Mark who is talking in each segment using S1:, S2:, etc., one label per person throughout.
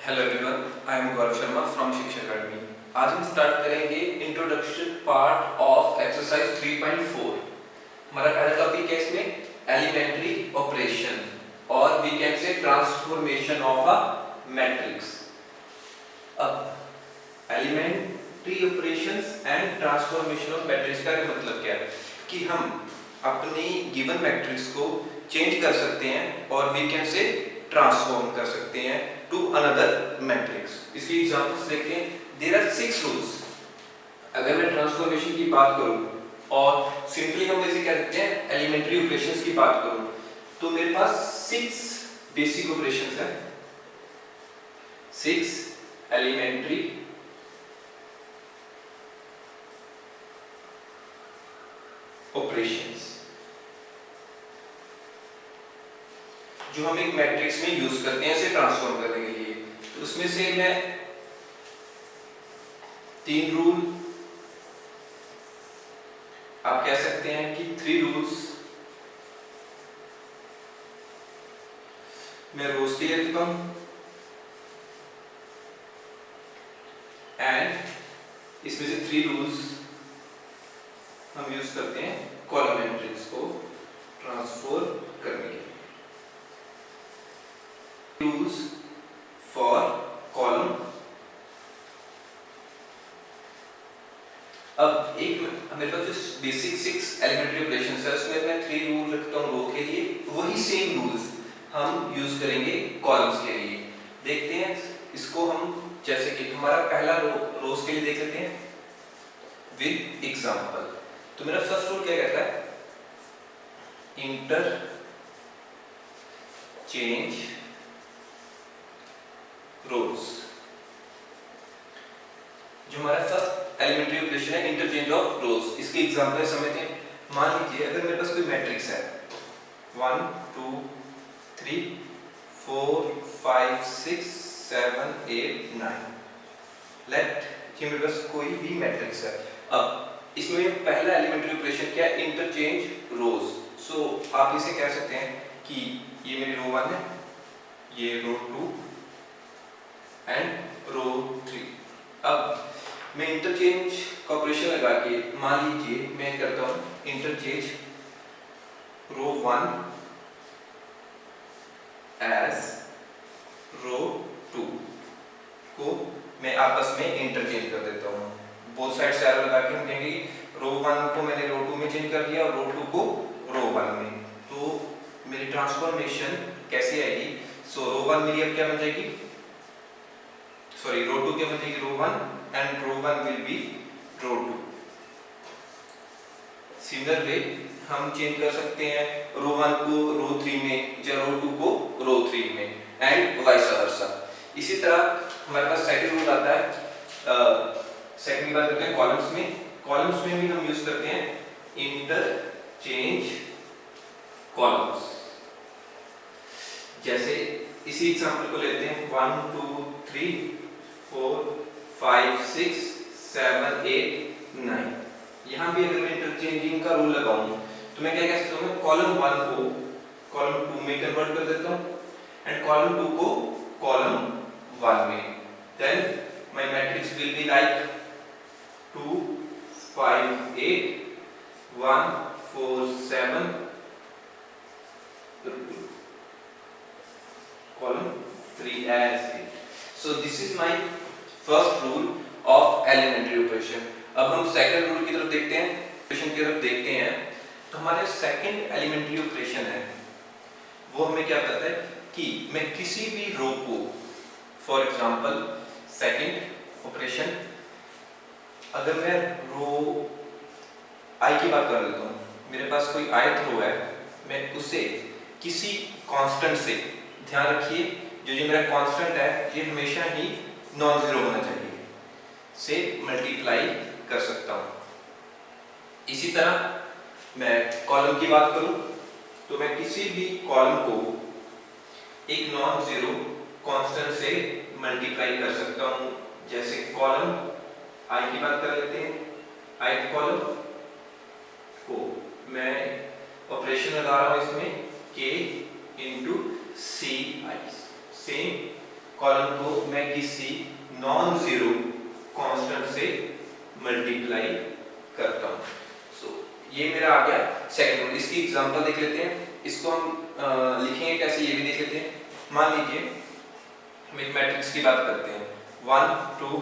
S1: Hello everyone, I am Gaurav Sharma from शिक्षा academy. आज हम स्टार्ट करेंगे इंट्रोडक्शन पार्ट ऑफ एक्सरसाइज 3.4। हमारा पहला टॉपिक है इसमें एलिमेंट्री ऑपरेशन और we can say transformation of a matrix. अब elementary operations and transformation of matrix का मतलब क्या है कि हम अपनी गिवन मैट्रिक्स को चेंज कर सकते हैं और वी कैन से ट्रांसफॉर्म कर सकते हैं टू अनदर मैट्रिक्स। इसकी एग्जांपल्स देखते हैं। There are 6 rules. अगर मैं ट्रांसफॉर्मेशन की बात करूं और सिंपली हम इसे कह सकते हैं एलिमेंट्री ऑपरेशंस की बात करूं तो मेरे पास 6 बेसिक ऑपरेशंस हैं। 6 एलिमेंट्री ऑपरेशंस जो हम एक मैट्रिक्स में यूज करते हैं इसे ट्रांसफॉर्म करने के लिए। तो उसमें से मैं 3 रूल, आप कह सकते हैं कि 3 रूल्स मैं रोज के लिए लिखता हूं एंड इसमें से 3 रूल्स हम यूज करते हैं कॉलम मैट्रिक्स को ट्रांसफॉर्म करने के लिए। Rules for column. अब एक मेरे पास जो बेसिक 6 एलिमेंट्री ऑपरेशंस है उसमें मैं 3 रूल रखता हूं रो के लिए, वही सेम रूल्स हम यूज करेंगे कॉलम्स के लिए। देखते हैं इसको हम, जैसे कि हमारा पहला रोज के लिए देख लेते हैं विद एग्जांपल। तो मेरा फर्स्ट रूल क्या कहता है, इंटर चेंज रोज। जो हमारा फर्स्ट एलिमेंट्री ऑपरेशन है इंटरचेंज ऑफ रोज, इसके एग्जांपल समझते हैं। मान लीजिए अगर मेरे पास कोई मैट्रिक्स है 1 2 3 4 5 6 7 8 9, लेट ये मेरे पास कोई भी मैट्रिक्स है। अब इसमें पहला एलिमेंट्री ऑपरेशन क्या है, इंटरचेंज रोज। सो आप इसे कह सकते हैं कि ये मेरी रो 1 है, ये रो 2 एंड रो 3। अब मैं इंटरचेंज का ऑपरेशन लगा के मान लीजिए मैं करता हूं इंटरचेंज रो 1 एज रो 2 को मैं आपस में इंटरचेंज कर देता हूं। बोथ साइड से एरो लगा के हम कहेंगे रो 1 को मैंने रो 2 में चेंज कर दिया और रो 2 को रो 1 में। तो मेरी ट्रांसफॉर्मेशन कैसी आएगी, सो रो 1 मेरी अब क्या बन जाएगी, सॉरी रो 2 क्या बन जाएगी, row 1 and row 1 will be row 2। Similar way हम चेंज कर सकते हैं रो 1 को रो 3 में या रो 2 को रो 3 में एंड वाइस वर्सा। इसी तरह हमारे पास सेकंड रूल आता है, सेकंड की बात करते हैं कॉलम्स में। कॉलम्स में भी हम यूज करते हैं इंटरचेंज कॉलम्स। जैसे इसी एग्जांपल को लेते हैं 1 2 3 4 5 6 7 8 9। यहां भी अगर मैं इंटरचेंजिंग का रूल लगाऊं तो मैं क्या कह सकता हूं, कॉलम 1 को कॉलम 2 में कन्वर्ट कर देता हूं एंड कॉलम 2 को कॉलम 1 में। Then my matrix will be like 2 5 8 1 4 7 column 3 as it. So this is my first rule of elementary operation. अब हम सेकंड रूल की तरफ देखते हैं, ऑपरेशन की तरफ देखते हैं। तो हमारे सेकंड एलिमेंट्री ऑपरेशन है वो हमें क्या बताता है कि मैं किसी भी रो को, फॉर एग्जांपल सेकंड ऑपरेशन, अगर मैं रो आई की बात कर लेता हूँ, मेरे पास कोई ith रो है, मैं उसे किसी कांस्टेंट से, ध्यान रखिए जो मेरा कांस्टेंट है ये हमेशा ही नॉन जीरो होना चाहिए, से मल्टीप्लाई कर सकता हूं। इसी तरह मैं कॉलम की बात करूं तो मैं किसी भी कॉलम को एक नॉन जीरो कांस्टेंट से मल्टीप्लाई कर सकता हूं। जैसे कॉलम आई की बात कर लेते हैं, ith कॉलम को मैं ऑपरेशन लगा रहा हूं इसमें k into ci, same column को मैं किसी नॉन जीरो कांस्टेंट से मल्टीप्लाई करता हूँ। सो ये मेरा आ गया सेकंड रूल। इसकी एग्जांपल देख लेते हैं, इसको हम लिखेंगे कैसे ये भी देख लेते हैं। मान लीजिए हम एक मैट्रिक्स की बात करते हैं 1 2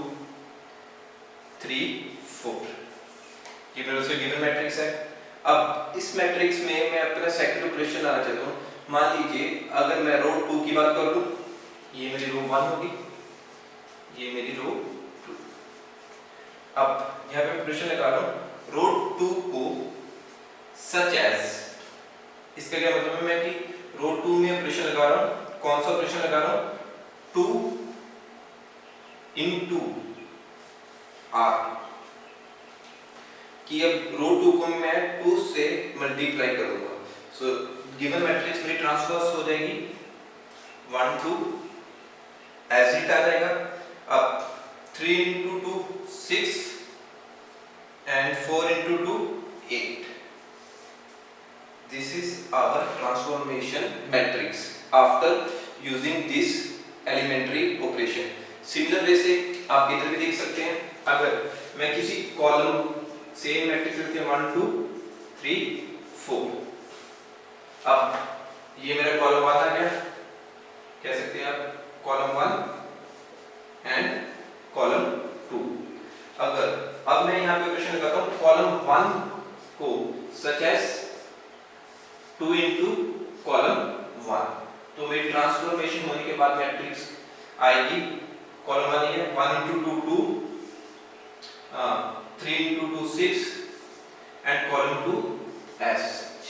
S1: 3 4, ये मेरे से गिवन मैट्रिक्स है। अब इस मैट्रिक्स में मैं अपना सेकंड ऑपरेशन लाना चाहता हूँ। मान लीजिए अगर मैं रो 2 की बात कर लूँ, ये मेरी रो 1 होगी, ये मेरी रो 2। अब यहाँ पे ऑपरेशन लगा रहा हूँ रो 2 को सच एज, इसका क्या मतलब है मैं कि रो 2 में ऑपरेशन लगा रहा हूँ, कौन सा ऑपरेशन लगा रहा हूँ 2 into r, कि अब रो 2 को मैं 2 से मल्टीप्लाई करूंगा। सो गिवन मैट्रिक्स मेरी ट्रांसपोज हो जाएगी 1 2 एज इट आ जाएगा। अब 3 into 2 6 and 4 into 2 8। This is our transformation matrix after using this elementary operation। Similar way से आप इधर भी देख सकते हैं, अगर मैं किसी कॉलम सेम मैट्रिक्स लेते हैं 1 2 3 4, अब ये मेरा कॉलम 1 आ गया, कह सकते हैं आप कॉलम 1 एंड कॉलम 2। अगर अब मैं यहाँ पे ऑपरेशन लगाता हूँ कॉलम 1 को सच एज 2 into कॉलम 1, तो मेरी ट्रांसफॉर्मेशन होने के बाद मैट्रिक्स आएगी कॉलम 1 है 1 into 2 2, 3 into 2 6 and column 2 as such।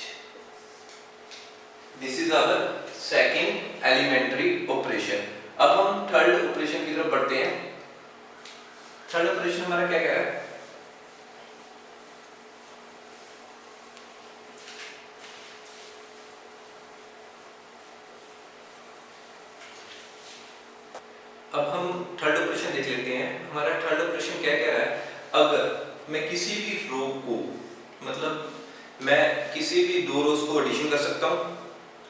S1: This is our second elementary operation। अब हम थर्ड ऑपरेशन की तरफ बढ़ते हैं। थर्ड ऑपरेशन हमारा क्या कह रहा है, अब हम थर्ड ऑपरेशन देख लेते हैं। हमारा थर्ड ऑपरेशन क्या कह रहा है, अगर मैं किसी भी रो को, मतलब मैं किसी भी दो रोज को एडिशन कर सकता हूँ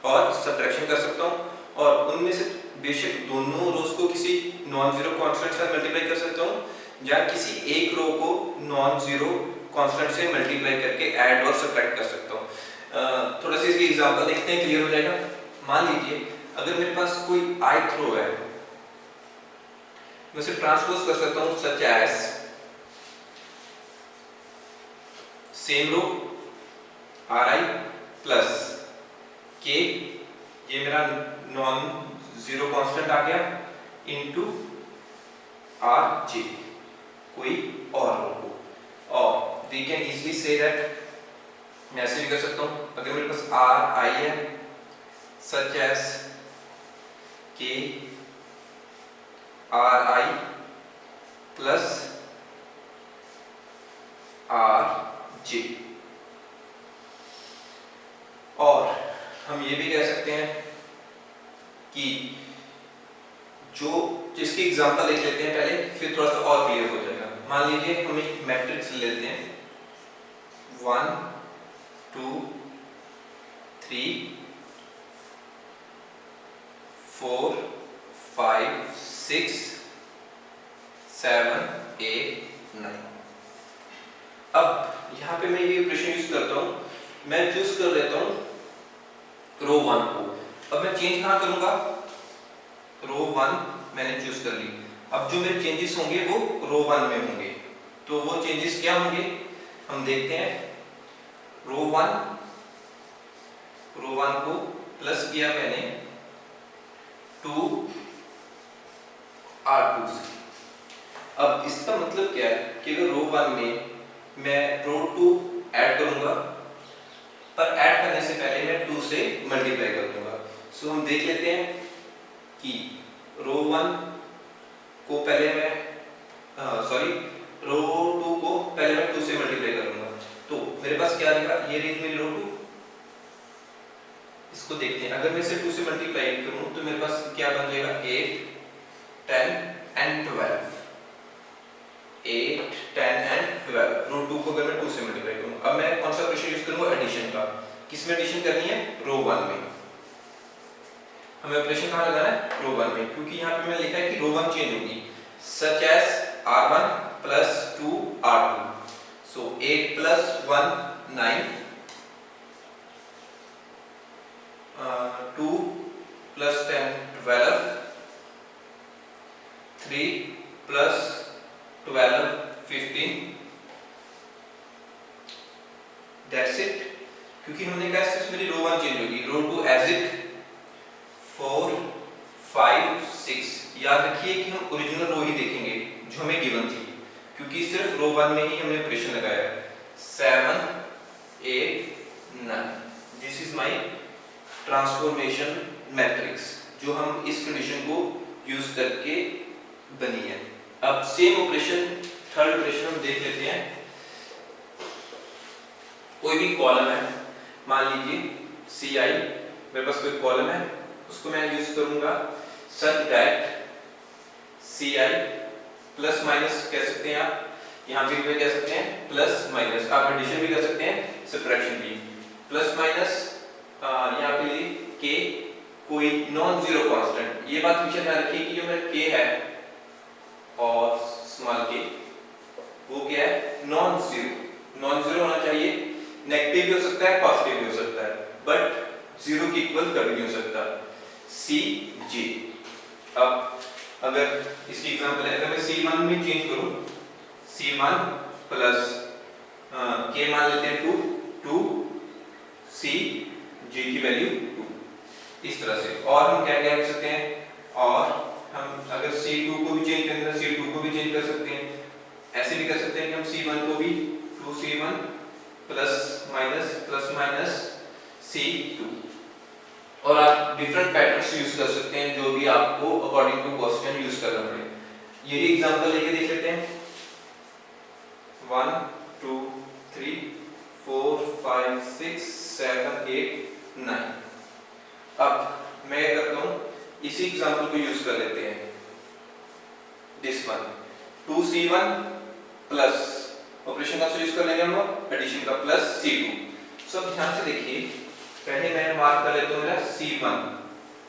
S1: और सब्ट्रैक्शन कर सकता हूँ, और उनमें से बेशक दोनों रोज को किसी नॉन जीरो कांस्टेंट से मल्टीप्लाई कर सकता हूँ, या किसी एक रो को नॉन जीरो कांस्टेंट से मल्टीप्लाई करके ऐड और सब्ट्रैक्ट कर सकता हूँ। थोड़ा सा इसकी एग्जांपल देखते हैं, क्लियर हो जाएगा। मान लीजिए अगर मेरे पास कोई ith रो है, मैं उसे ट्रांसपोज कर सकता हूँ such as same row ri plus k, ये मेरा नॉन जीरो कांस्टेंट आ गया, इनटू rj, कोई और रो को। और we can easily say that, मैं ऐसे भी कर सकता हूँ, अगर मेरे पास ri है such as k ri plus rj, और हम ये भी कह सकते हैं कि जो जिसकी एग्जांपल देख लेते हैं पहले, फिर थोड़ा सा और क्लियर हो जाएगा। मान लीजिए हम एक मैट्रिक्स लेते हैं 1 2 3 4 5 6 7 8 9। अब यहाँ पे मैं ये ऑपरेशन यूज करता हूँ, मैं चूज कर लेता हूँ रो 1 को। अब मैं चेंज कहाँ करूंगा, रो 1 मैंने चूज कर ली। अब जो मेरे चेंजेस होंगे वो रो 1 में होंगे, तो वो चेंजेस क्या होंगे हम देखते हैं। रो 1 को प्लस किया मैंने 2 r2 से। अब इसका मतलब क्या है कि अगर रो 1 में मैं रो 2 ऐड करूंगा, पर ऐड करने से पहले मैं 2 से मल्टीप्लाई कर दूंगा। सो हम देख लेते हैं कि रो 1 को पहले मैं रो 2 को पहले मैं 2 से मल्टीप्लाई करूंगा, तो मेरे पास क्या आएगा, ये रही मेरी रो 2। इसको देखते हैं, अगर मैं इसे 2 से मल्टीप्लाई करूं तो मेरे पास क्या बन जाएगा 8 10 and 12, 8 10 and 12। रो 2 को अगर मैं 2 से मल्टीप्लाई करूं, अब मैं कौन सा ऑपरेशन यूज करूंगा, एडिशन का। किसमें एडिशन करनी है, रो 1 में। हमें ऑपरेशन कहाँ लगाना है, रो 1 में, क्योंकि यहाँ पे मैंने लिखा है कि रो 1 चेंज होगी, such as r1 plus 2 r2, so 8 plus 1 9, 2 plus 10 12, 3 plus 12 15, that's it. क्योंकि हमने कहा सिर्फ मेरी रो 1 चेंज होगी, रो 2 एज इट 4 5 6। याद रखिए कि हम ओरिजिनल रो ही देखेंगे जो हमें गिवन थी, क्योंकि सिर्फ रो 1 में ही हमने ऑपरेशन लगाया है। 7 8 9, this is my transformation matrix जो हम इस कंडीशन को यूज करके बनी है। अब सेम ऑपरेशन, थर्ड ऑपरेशन हम देख लेते हैं। कोई भी कॉलम है, मान लीजिए Ci, मेरे पास कोई कॉलम है, उसको मैं यूज करूंगा such that Ci plus minus कह सकते हैं आप, यहाँ पे कह सकते हैं प्लस माइनस, आप एडिशन भी कर सकते हैं, सब्ट्रैक्शन भी, प्लस माइनस यहाँ पे k कोई नॉन जीरो कांस्टेंट। ये बात हमेशा ध्यान रखिए कि जो मेरा k है और स्मॉल k वो क्या है, नॉन जीरो। नॉन जीरो होना चाहिए, नेगेटिव भी हो सकता है, पॉजिटिव भी हो सकता है, बट जीरो के इक्वल कभी नहीं हो सकता। Cj, अब अगर इसकी एग्जांपल है, अगर मैं C1 में चेंज करूं, C1 प्लस k मान लेते हैं 2 Cj की वैल्यू 2, इस तरह से। और हम क्या क्या कर सकते हैं, और हम अगर C2 को भी चेंज करना है, C2 को भी चेंज कर सकते हैं, ऐसे भी कर सकते हैं कि हम C1 को भी 2C1 प्लस माइनस C2, और आप डिफरेंट पैटर्न्स यूज कर सकते हैं जो भी आपको अकॉर्डिंग टू क्वेश्चन यूज करना पड़े। यही एग्जांपल लेके देख लेते हैं। 1 2 3 4 5 6 7 8 9। अब मैं क्या करता हूँ, इसी एग्जांपल को यूज कर लेते हैं। This one 2C1 plus operation का यूज कर लेंगे हम लोग, एडिशन का, प्लस C2। सब ध्यान से देखिए, पहले मैं मार्क कर लेता हूँ मेरा C1,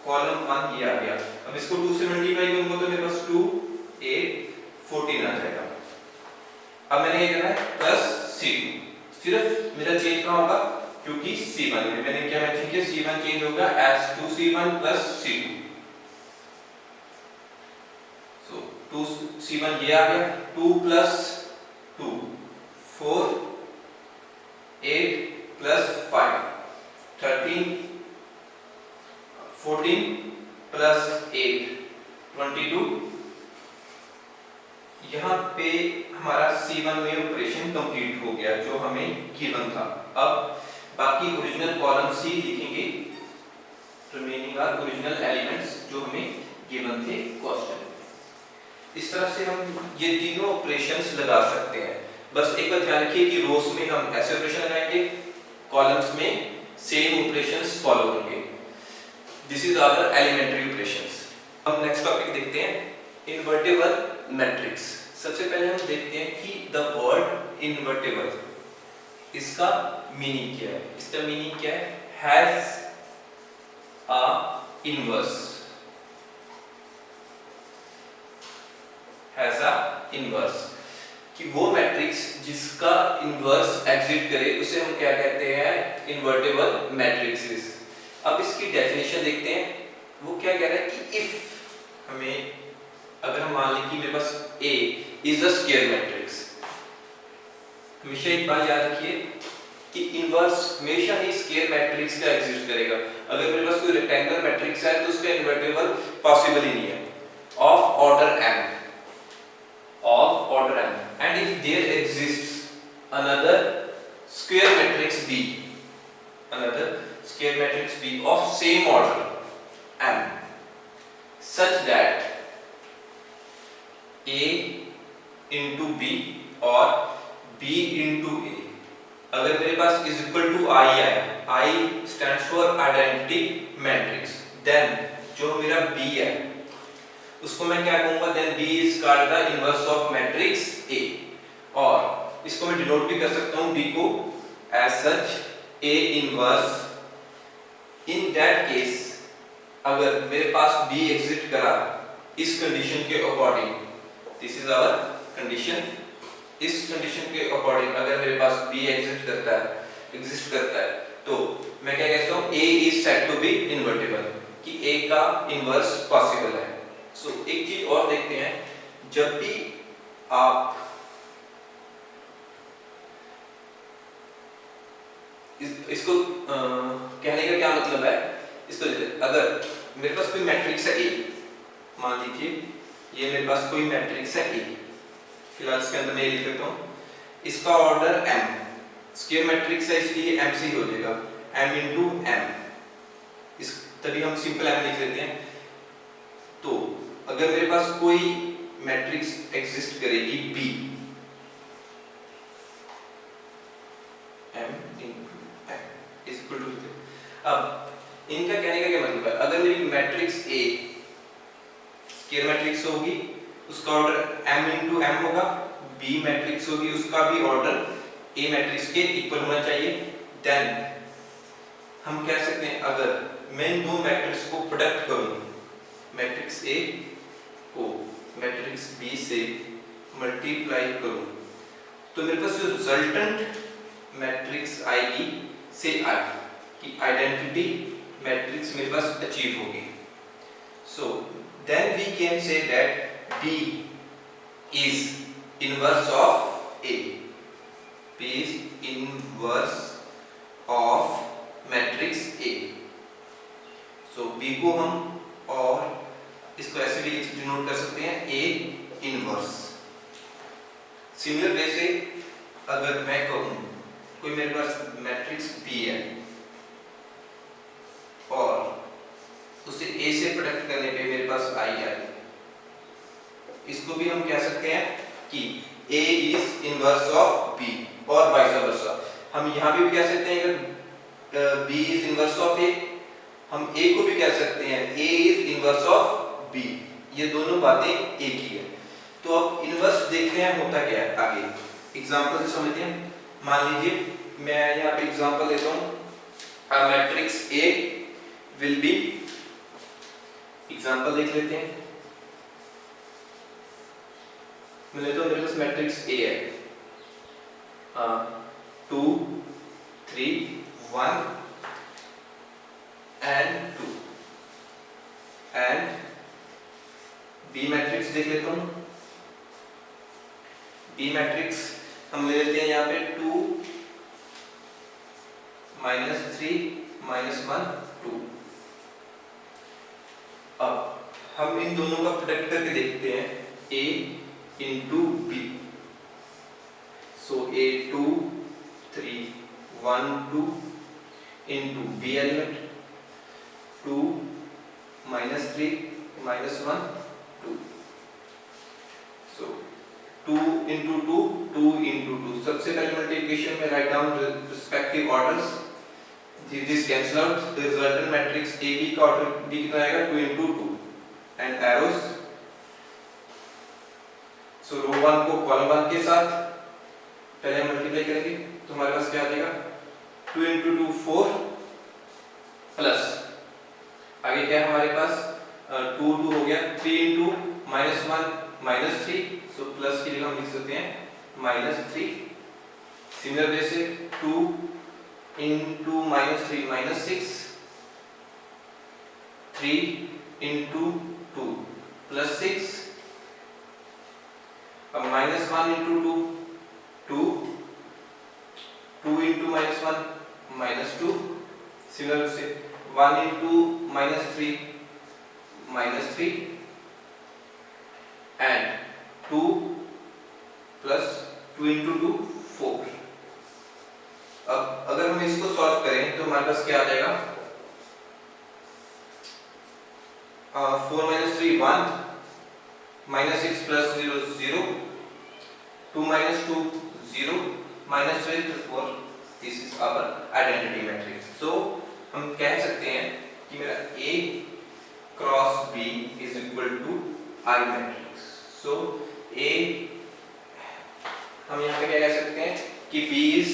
S1: कॉलम 1 ये आ गया। अब इसको 2 से मल्टीप्लाई करूंगा तो मेरे पास 2 8 14 आ जाएगा। अब मैंने ये करना है प्लस C2, सिर्फ मेरा चेंज कहाँ होगा, क्योंकि C1 में मैंने क्या मेंशन किया, C1 चेंज होगा एज 2C1 प्लस C2, सो 2C1 ये आ गया, 2 प्लस 2 4 8 प्लस 5 13 14 प्लस 8 22। यहाँ पे हमारा C1 में ऑपरेशन कंप्लीट हो गया जो हमें गिवन था। अब बाकी ओरिजिनल कॉलम C लिखेंगे, रिमेनिंग आर ओरिजिनल एलिमेंट्स जो हमें गिवन थे क्वेश्चन में। इस तरह से हम ये तीनों ऑपरेशंस लगा सकते हैं। बस एक बात ध्यान रखिए कि रोज में हम ऐसे ऑपरेशन लगाएंगे, कॉलम्स में सेम ऑपरेशंस फॉलो होंगे। This is our elementary operations. हम नेक्स्ट टॉपिक देखते हैं, इन्वर्टेबल मैट्रिक्स। सबसे पहले हम देखते हैं कि द वर्ड इन्वर्टेबल, इसका मीनिंग क्या है। इसका मीनिंग क्या है, has a inverse, has a inverse, कि वो मैट्रिक्स जिसका इनवर्स एग्जिस्ट करे उसे हम क्या कहते हैं, इन्वर्टेबल मैट्रिक्सेस। अब इसकी डेफिनेशन देखते हैं, वो क्या कह रहा है कि इफ हमें, अगर हम मान लें कि मेरे पास A is a square matrix, हमेशा एक बात याद रखिए कि इनवर्स हमेशा ही स्क्वायर मैट्रिक्स का एग्जिस्ट करेगा। अगर मेरे पास कोई रेक्टेंगुलर मैट्रिक्स है तो उसका इन्वर्टेबल पॉसिबल ही नहीं है, of order m, of order m, and if there exists another square matrix B, another square matrix B of same order m, such that A into B or B into A, अगर मेरे पास is equal to I है, I stands for identity matrix, then जो मेरा B है उसको मैं क्या कहूंगा, then B is called the inverse of matrix A, और इसको मैं डिनोट भी कर सकता हूँ B को as such A inverse। In that case अगर मेरे पास B एग्जिस्ट करा इस कंडीशन के according, this is our condition, इस कंडीशन के अकॉर्डिंग अगर मेरे पास B एग्जिस्ट करता है तो मैं क्या कहता हूँ, A is said to be invertible, कि A का इनवर्स पॉसिबल है। सो एक चीज और देखते हैं, जब भी आप इसको कहने का क्या मतलब है, इसको अगर मेरे पास कोई मैट्रिक्स है A, मान लीजिए ये मेरे पास कोई मैट्रिक्स है A, फिलहाल इसके अंदर मैं लिख देता हूँ, इसका ऑर्डर M, स्क्वायर मैट्रिक्स है इसलिए M से ही हो जाएगा, M into M, इस तभी हम सिंपल M लिख लेते हैं। तो अगर मेरे पास कोई मैट्रिक्स एग्जिस्ट करेगी B, M into M is equal to, अब इनका कहने का क्या मतलब है, अगर मेरी मैट्रिक्स A स्क्वायर मैट्रिक्स होगी उसका ऑर्डर M into M होगा, B मैट्रिक्स होगी उसका भी ऑर्डर A मैट्रिक्स के इक्वल होना चाहिए, देन हम कह सकते हैं अगर मैं इन दो मैट्रिक्स को प्रोडक्ट करूं, मैट्रिक्स A को मैट्रिक्स B से मल्टीप्लाई करूं, तो मेरे पास जो रिजल्टेंट मैट्रिक्स आएगी से आएगी कि आइडेंटिटी मैट्रिक्स मेरे पास अचीव होगी। So then we can say that B is inverse of A, B is inverse of matrix A। So B को हम और इसको ऐसे भी डिनोट कर सकते हैं A इनवर्स। सिमिलर वे से अगर मैं कहूँ कोई मेरे पास मैट्रिक्स B है और उसे A से प्रोडक्ट करने पे मेरे पास I है, इसको भी हम कह सकते हैं कि A is inverse of B और वाइस वर्सा। हम यहाँ भी कह सकते हैं अगर B is inverse of A, हम A को भी कह सकते हैं A is inverse of B, ये दोनों बातें एक ही है। तो अब इनवर्स देखते हैं होता क्या है आगे, एग्जांपल से समझते हैं। मान लीजिए मैं यहाँ पे एग्जांपल लेता हूँ, a matrix A will be, example देख लेते हैं, मैं लेता हूँ मेरे पास मैट्रिक्स A है 2 3 1 and 2 and B मैट्रिक्स देख लेता हूँ, B मैट्रिक्स हम ले लेते हैं यहाँ पे 2 -3 -1 2। अब हम इन दोनों का प्रोडक्ट करके देखते हैं A into B, so A 2 3 1 2 into B element 2 -3 -1 2, so 2 into 2 2 into 2, सबसे पहले मल्टीप्लिकेशन में write down respective orders, this cancel out, the resultant matrix AB का ऑर्डर B कितना आएगा 2 into 2 and arrows, so row 1 को कॉलम 1 के साथ पहले मल्टीप्लाई करेंगे तो हमारे पास क्या आ जाएगा 2 into 2 4 प्लस आगे क्या है हमारे पास 2 2 हो गया 3 into -1 -3, सो प्लस की जगह हम लिख सकते हैं -3। सिमिलर वे से 2 into -3 -6, 3 into 2 +6, अब -1 into 2 2 2 into -1 -2, सिमिलर से 1 into -3 -3 and 2 plus 2 into 2 4। अब अगर हम इसको सॉल्व करें तो हमारे पास क्या आ जाएगा 4 -3 1 -6 plus 0 0 2 -2 0 -12 4, this is our identity matrix। so हम कह सकते हैं कि मेरा A cross B is equal to I matrix। so A हम यहाँ पे क्या कह सकते हैं कि B is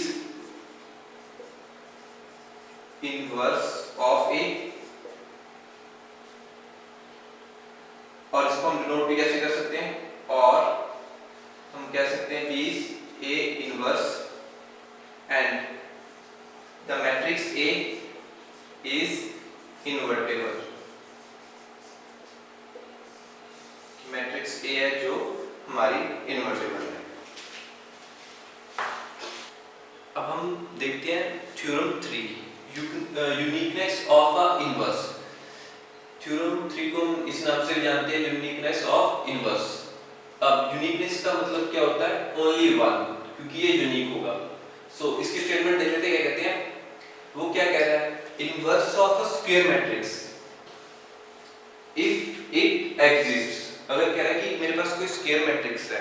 S1: inverse of A और इसको हम डिनोट भी कैसे कर सकते हैं, और हम कह सकते हैं B is A inverse and the matrix A is invertible। Matrix A है जो हमारी इन्वर्टिबल है। अब हम देखते हैं theorem 3, uniqueness of a inverse. Theorem 3 को हम इस नाम से जानते हैं, यूनिकनेस ऑफ इनवर्स। अब यूनिकनेस का मतलब क्या होता है, ओनली वन, क्योंकि ये यूनिक होगा। सो इसकी स्टेटमेंट देख लेते हैं क्या कहते हैं। वो क्या कह रहा है, inverse of a square matrix if it exists. अगर कह रहा है कि मेरे पास कोई स्क्वायर मैट्रिक्स है,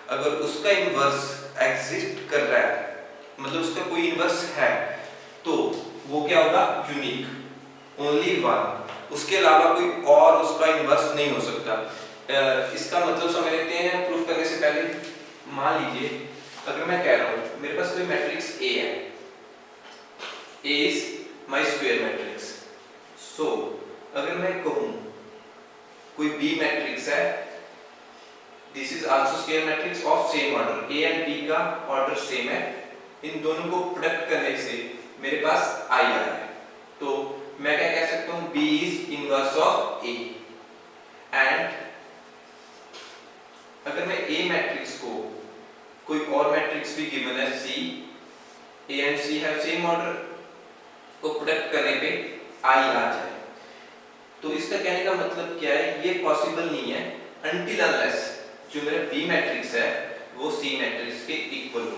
S1: अगर उसका इनवर्स एग्जिस्ट कर रहा है, मतलब उसका कोई इनवर्स है, तो वो क्या होगा, यूनिक, ओनली वन, उसके अलावा कोई और उसका इनवर्स नहीं हो सकता। इसका मतलब समझ लेते हैं प्रूफ करने से पहले। मान लीजिए अगर मैं कह रहा हूं मेरे पास कोई मैट्रिक्स A है, A is my square matrix। सो अगर मैं कहूं कोई B मैट्रिक्स है, this is also square matrix of same order, A and B का ऑर्डर सेम है, इन दोनों को प्रोडक्ट करने से मेरे पास I आ रहा है, तो मैं क्या कह सकता हूं, B is inverse of A। And अगर मैं A मैट्रिक्स को कोई और मैट्रिक्स भी गिवन है C, A and C have same order, को प्रोडक्ट करने पे I आ जाए, तो इसका कहने का मतलब क्या है, ये पॉसिबल नहीं है अनटिल अनलेस जो मेरा B मैट्रिक्स है वो C मैट्रिक्स के इक्वल हो,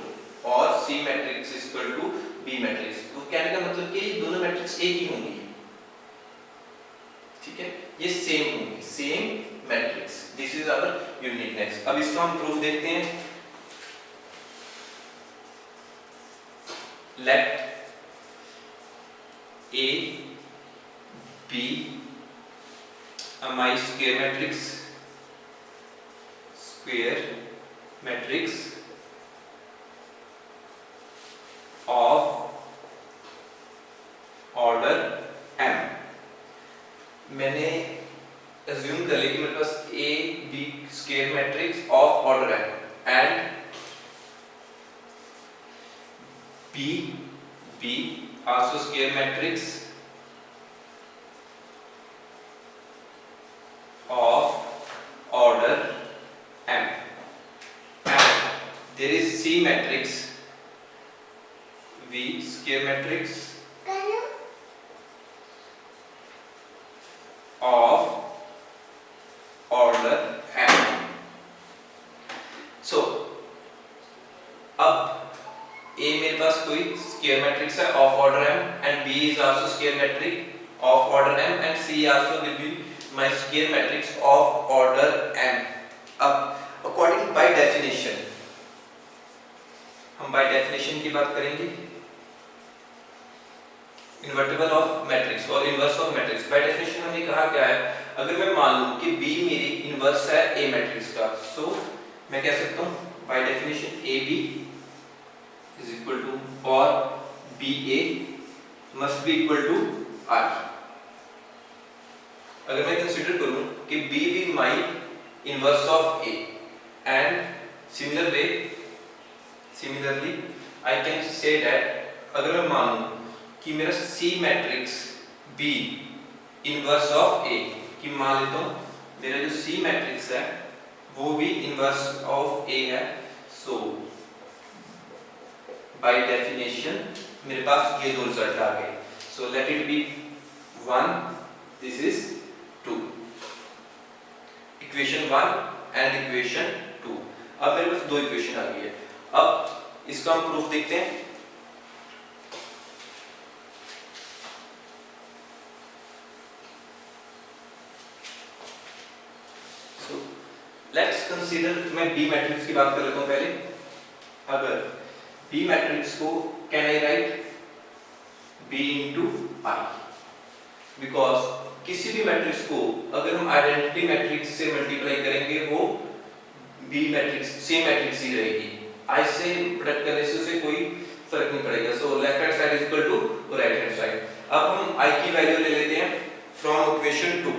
S1: और C matrix is equal to B matrix. तो कहने का मतलब कि ये दोनों मैट्रिक्स एक ही होंगी, ठीक है, ये सेम होंगी, same matrix. This is our uniqueness. अब इसका हम प्रूफ देखते हैं। Let A be my square matrix of order m। मैंने assume कर लिया कि मेरे पास A B square matrix of order m and B also square matrix of order m, and there is C matrix V square matrix of order m। So अब A मेरे पास कोई square matrix है of order m and B is also square matrix of order m and C also will be my square matrix of order m। अब according by definition, हम by definition की बात करेंगे, invertible of matrix और inverse of matrix. By definition हमने कहा क्या है, अगर मैं मान लूं कि B मेरी इनवर्स है A मैट्रिक्स का, सो मैं कह सकता हूं by definition AB is equal to or BA must be equal to I। अगर मैं कंसीडर करूं कि B be my inverse of A and similarly I can say that अगर मैं मानूं कि मेरा C matrix B inverse of A, कि मान लेता हूं मेरा जो C मैट्रिक्स है वो भी इनवर्स ऑफ A है, सो by definition मेरे पास ये दो रिजल्ट आ गए। So let it be 1, this is 2, equation 1 and equation 2। अब मेरे पास दो इक्वेशन आ गई है। अब इसका हम प्रूफ देखते हैं। सो लेट्स कंसीडर, मैं B मैट्रिक्स की बात कर लेता हूं पहले। अगर B मैट्रिक्स को can I right B into I, because किसी भी मैट्रिक्स को अगर हम आइडेंटिटी मैट्रिक्स से मल्टीप्लाई करेंगे वो B मैट्रिक्स सेम मैट्रिक्स ही रहेगी, I से प्रोडक्ट करने से उसे कोई फर्क नहीं पड़ेगा। So left hand side is equal to right hand side. अब हम I की वैल्यू ले लेते हैं from equation 2।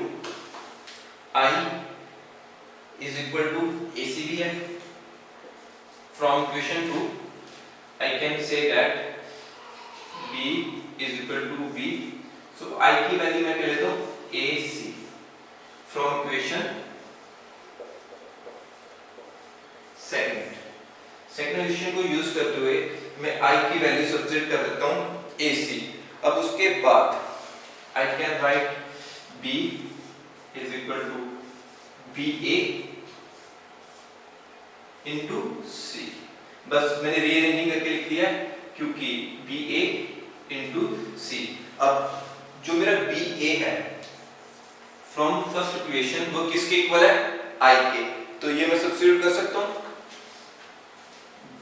S1: I is equal to AC भी है। From equation 2 I can say that B is equal to B, so I की value मैं कह लेता हूँ AC। From equation second equation को यूज करते हुए मैं I की वैल्यू सब्स्टिट्यूट कर देता हूँ AC। अब उसके बाद I can write B is equal to BA into C। बस मैंने रीअरेंजिंग करके लिख दिया क्योंकि BA इंटू C। अब जो मेरा BA है फ्रॉम फर्स्ट इक्वेशन वो किसके इक्वल है? I के, तो ये मैं सब्स्टिट्यूट कर सकता हूँ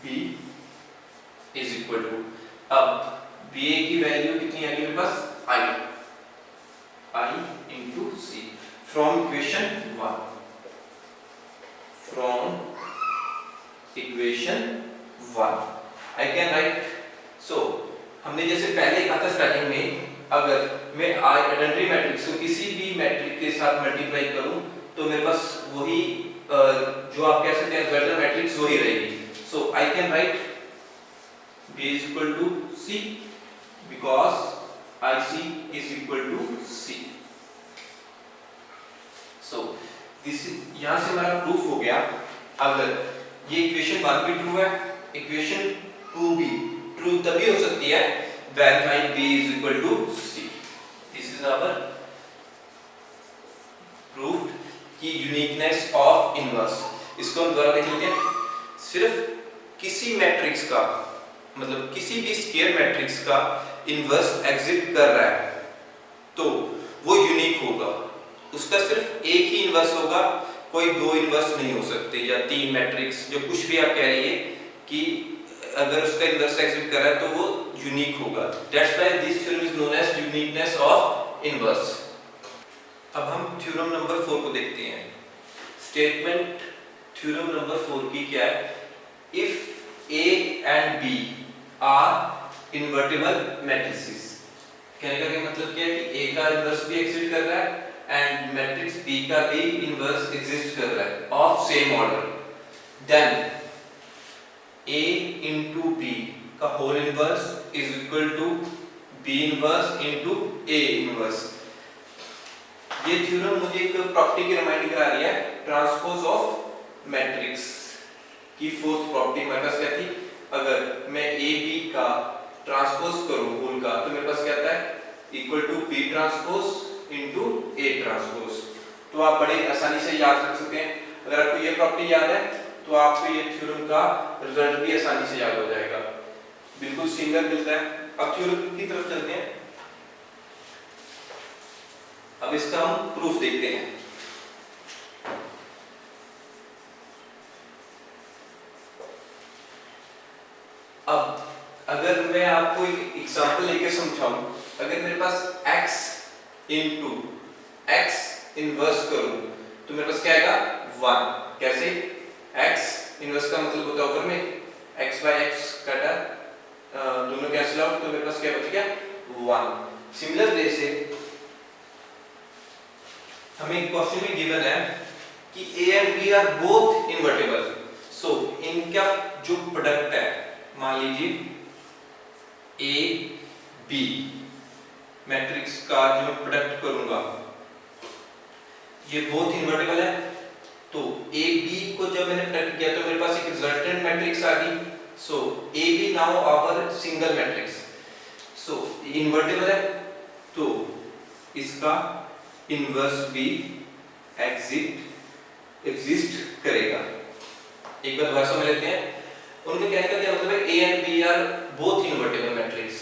S1: B इज इक्वल टू, अब BA की वैल्यू कितनी है मेरे पास? I into C from equation 1। From equation 1 I can write, so हमने जैसे पहले कहा था स्टार्टिंग में, अगर मैं आइडेंटिटी मैट्रिक्स को किसी भी मैट्रिक्स के साथ मल्टीप्लाई करूं तो मेरे पास वही जो आप कह सकते हैं वेक्टर मैट्रिक्स वही रहेगी। So I can write B is equal to C because IC is equal to C। So this is, यहाँ से हमारा प्रूफ हो गया। अगर ये इक्वेशन 1 भी ट्रू है, इक्वेशन 2 भी ट्रू तभी हो सकती है when my B is equal to C। This is our proved कि यूनिकनेस ऑफ इनवर्स। इसको हम दोबारा देख लेते हैं। सिर्फ किसी मैट्रिक्स का मतलब किसी भी स्क्वायर मैट्रिक्स का इनवर्स एग्जिस्ट कर रहा है तो वो यूनिक होगा, उसका सिर्फ एक ही इनवर्स होगा, कोई दो इनवर्स नहीं हो सकते या तीन मैट्रिक्स, जो कुछ भी आप कह लीजिए कि अगर उसका इनवर्स एग्जिस्ट कर रहा है तो वो यूनिक होगा। That's why this theorem is known as uniqueness of inverse. अब हम थ्योरम नंबर 4 को देखते हैं। स्टेटमेंट थ्योरम नंबर 4 की क्या है? If A and B are invertible matrices. कहने का क्या मतलब क्या है कि A का इनवर्स भी एग्जिस्ट कर रहा है एंड मैट्रिक्स B का भी इनवर्स एग्जिस्ट कर रहा है of same order, then A into B का whole inverse is equal to B inverse into A inverse. ये थ्योरम मुझे एक प्रॉपर्टी की रिमाइंड करा रही है, ट्रांसपोज ऑफ मैट्रिक्स की फोर्थ प्रॉपर्टी। हमारे पास क्या थी? अगर मैं ए बी का ट्रांसपोज करूं होल का तो मेरे पास क्या आता है? Equal to B transpose into A transpose. तो आप बड़े आसानी से याद रख सकते हैं। अगर आपको ये प्रॉपर्टी याद है तो आपको ये थ्योरम का रिजल्ट भी आसानी से याद हो जाएगा, बिल्कुल सिमिलर मिलता है। अब थ्योरम की तरफ चलते हैं। अब इसका हम प्रूफ देखते हैं। अब अगर मैं आपको एक एग्जांपल लेके समझाऊं, अगर मेरे पास x into x इनवर्स करूं तो मेरे पास क्या आएगा? 1। कैसे? x इनवर्स का मतलब होता है ऊपर में x by x काटा, दोनों कैंसिल आउट, तो मेरे पास क्या बच गया? 1। सिमिलर वे से हमें एक क्वेश्चन में गिवन है कि a and b are both invertible. So इनका जो प्रोडक्ट है, मान लीजिए ए बी मैट्रिक्स का जो प्रोडक्ट करूंगा ये बहुत इन्वर्टिबल है, तो ए बी को जब मैंने प्रोडक्ट किया तो मेरे पास एक रिजल्टेंट मैट्रिक्स आ गई। So A B now our single matrix, so invertible है तो इसका इनवर्स भी एग्जिस्ट करेगा। एक बार दोबारा समझ लेते हैं। उनके कहने का क्या मतलब है? A and B are both invertible matrix.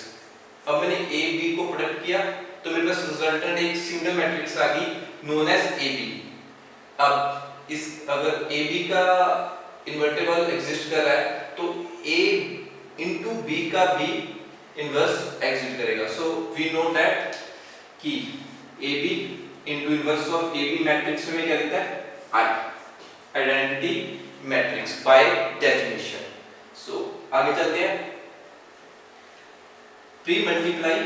S1: अब मैंने A B को प्रोडक्ट किया तो मेरे पास रिजल्टेंट एक सिंगल मैट्रिक्स आ गई नोन एज AB। अब इस अगर AB का इन्वर्टिबल एग्जिस्ट कर रहा है तो A into B का भी इनवर्स एग्जिस्ट करेगा। सो वी नो दैट कि AB into inverse of AB matrix में क्या देता है? I, identity matrix by definition. सो आगे चलते हैं। Pre multiply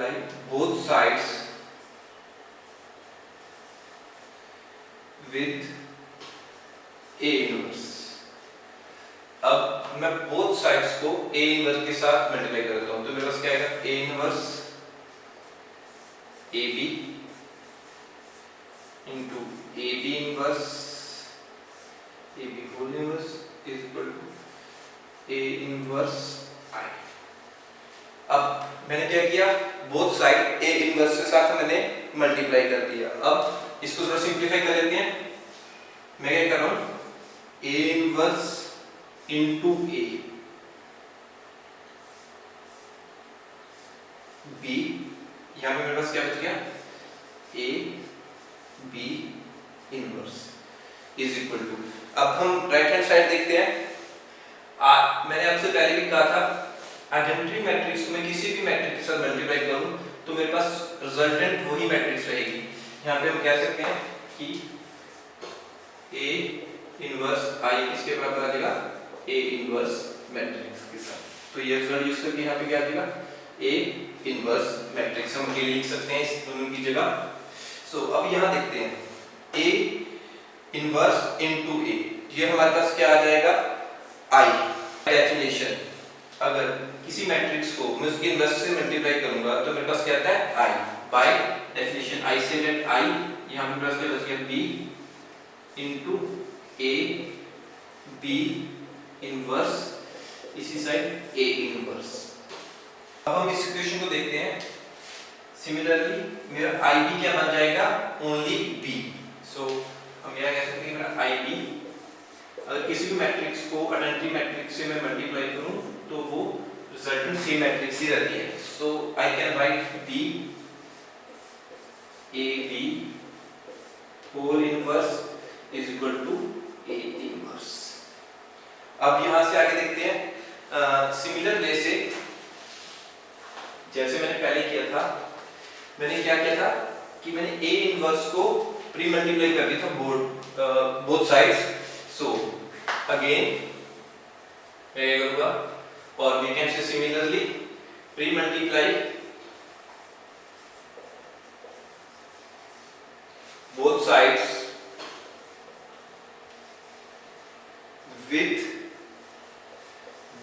S1: multiply both sides with A inverse. अब मैं बोथ साइड्स को ए इनवर्स के साथ मल्टीप्लाई कर देता हूं, तो मेरे पास क्या आएगा, A inverse A B into A B inverse A B whole inverse is equal to A inverse I. अब मैंने क्या किया, बोथ साइड ए इनवर्स के साथ मैंने मल्टीप्लाई कर दिया। अब इसको थोड़ा सिंप्लीफाई कर लेते हैं। मैं क्या कर रहा हूं, A inverse into A B, यहां पे मेरे पास क्या बच गया, A B inverse is equal to. अब हम राइट हैंड साइड देखते हैं। मैंने आपसे पहले भी कहा था, आइडेंटिटी मैट्रिक्स में किसी भी मैट्रिक्स के साथ मल्टीप्लाई करूं तो मेरे पास रिजल्टेंट वही मैट्रिक्स रहेगी। यहाँ पे हम कह सकते हैं कि ए इनवर्स आई किसके बराबर आ जाएगा, ए इनवर्स मैट्रिक्स के साथ। तो ये रिजल्ट यूज करके यहाँ पे क्या आ जाएगा, ए इनवर्स मैट्रिक्स हम ये लिख सकते हैं इस दोनों की जगह। सो अब यहाँ देखते हैं, ए इनवर्स इनटू ए, ये हमारे पास क्या आ जाएगा, आई। डेफिनेशन, अगर किसी मैट्रिक्स को मैं उसके इनवर्स से मल्टीप्लाई करूंगा तो मेरे पास क्या आता है, आई। बाय डेफिनेशन आई से लेट आई, यहाँ पे मेरे पास क्या बच गया, B into A B inverse, इसी साइड ए इनवर्स। अब हम इस इक्वेशन को देखते हैं। सिमिलरली मेरा आई बी क्या बन जाएगा, ओनली बी। सो हम यह कह सकते हैं मेरा आई बी, अगर किसी भी मैट्रिक्स को आइडेंटिटी मैट्रिक्स से मैं मल्टीप्लाई करूं तो वो रिजल्टेंट सेम मैट्रिक्स ही रहती है। So I can write B A B whole inverse is equal to A inverse. अब यहां से आगे देखते हैं, सिमिलर वे से जैसे मैंने पहले किया था, मैंने क्या किया था कि मैंने ए इनवर्स को प्री मल्टीप्लाई कर दिया था बोथ साइड्स। सो अगेन मैं क्या करूंगा, और we can say similarly pre multiply both sides with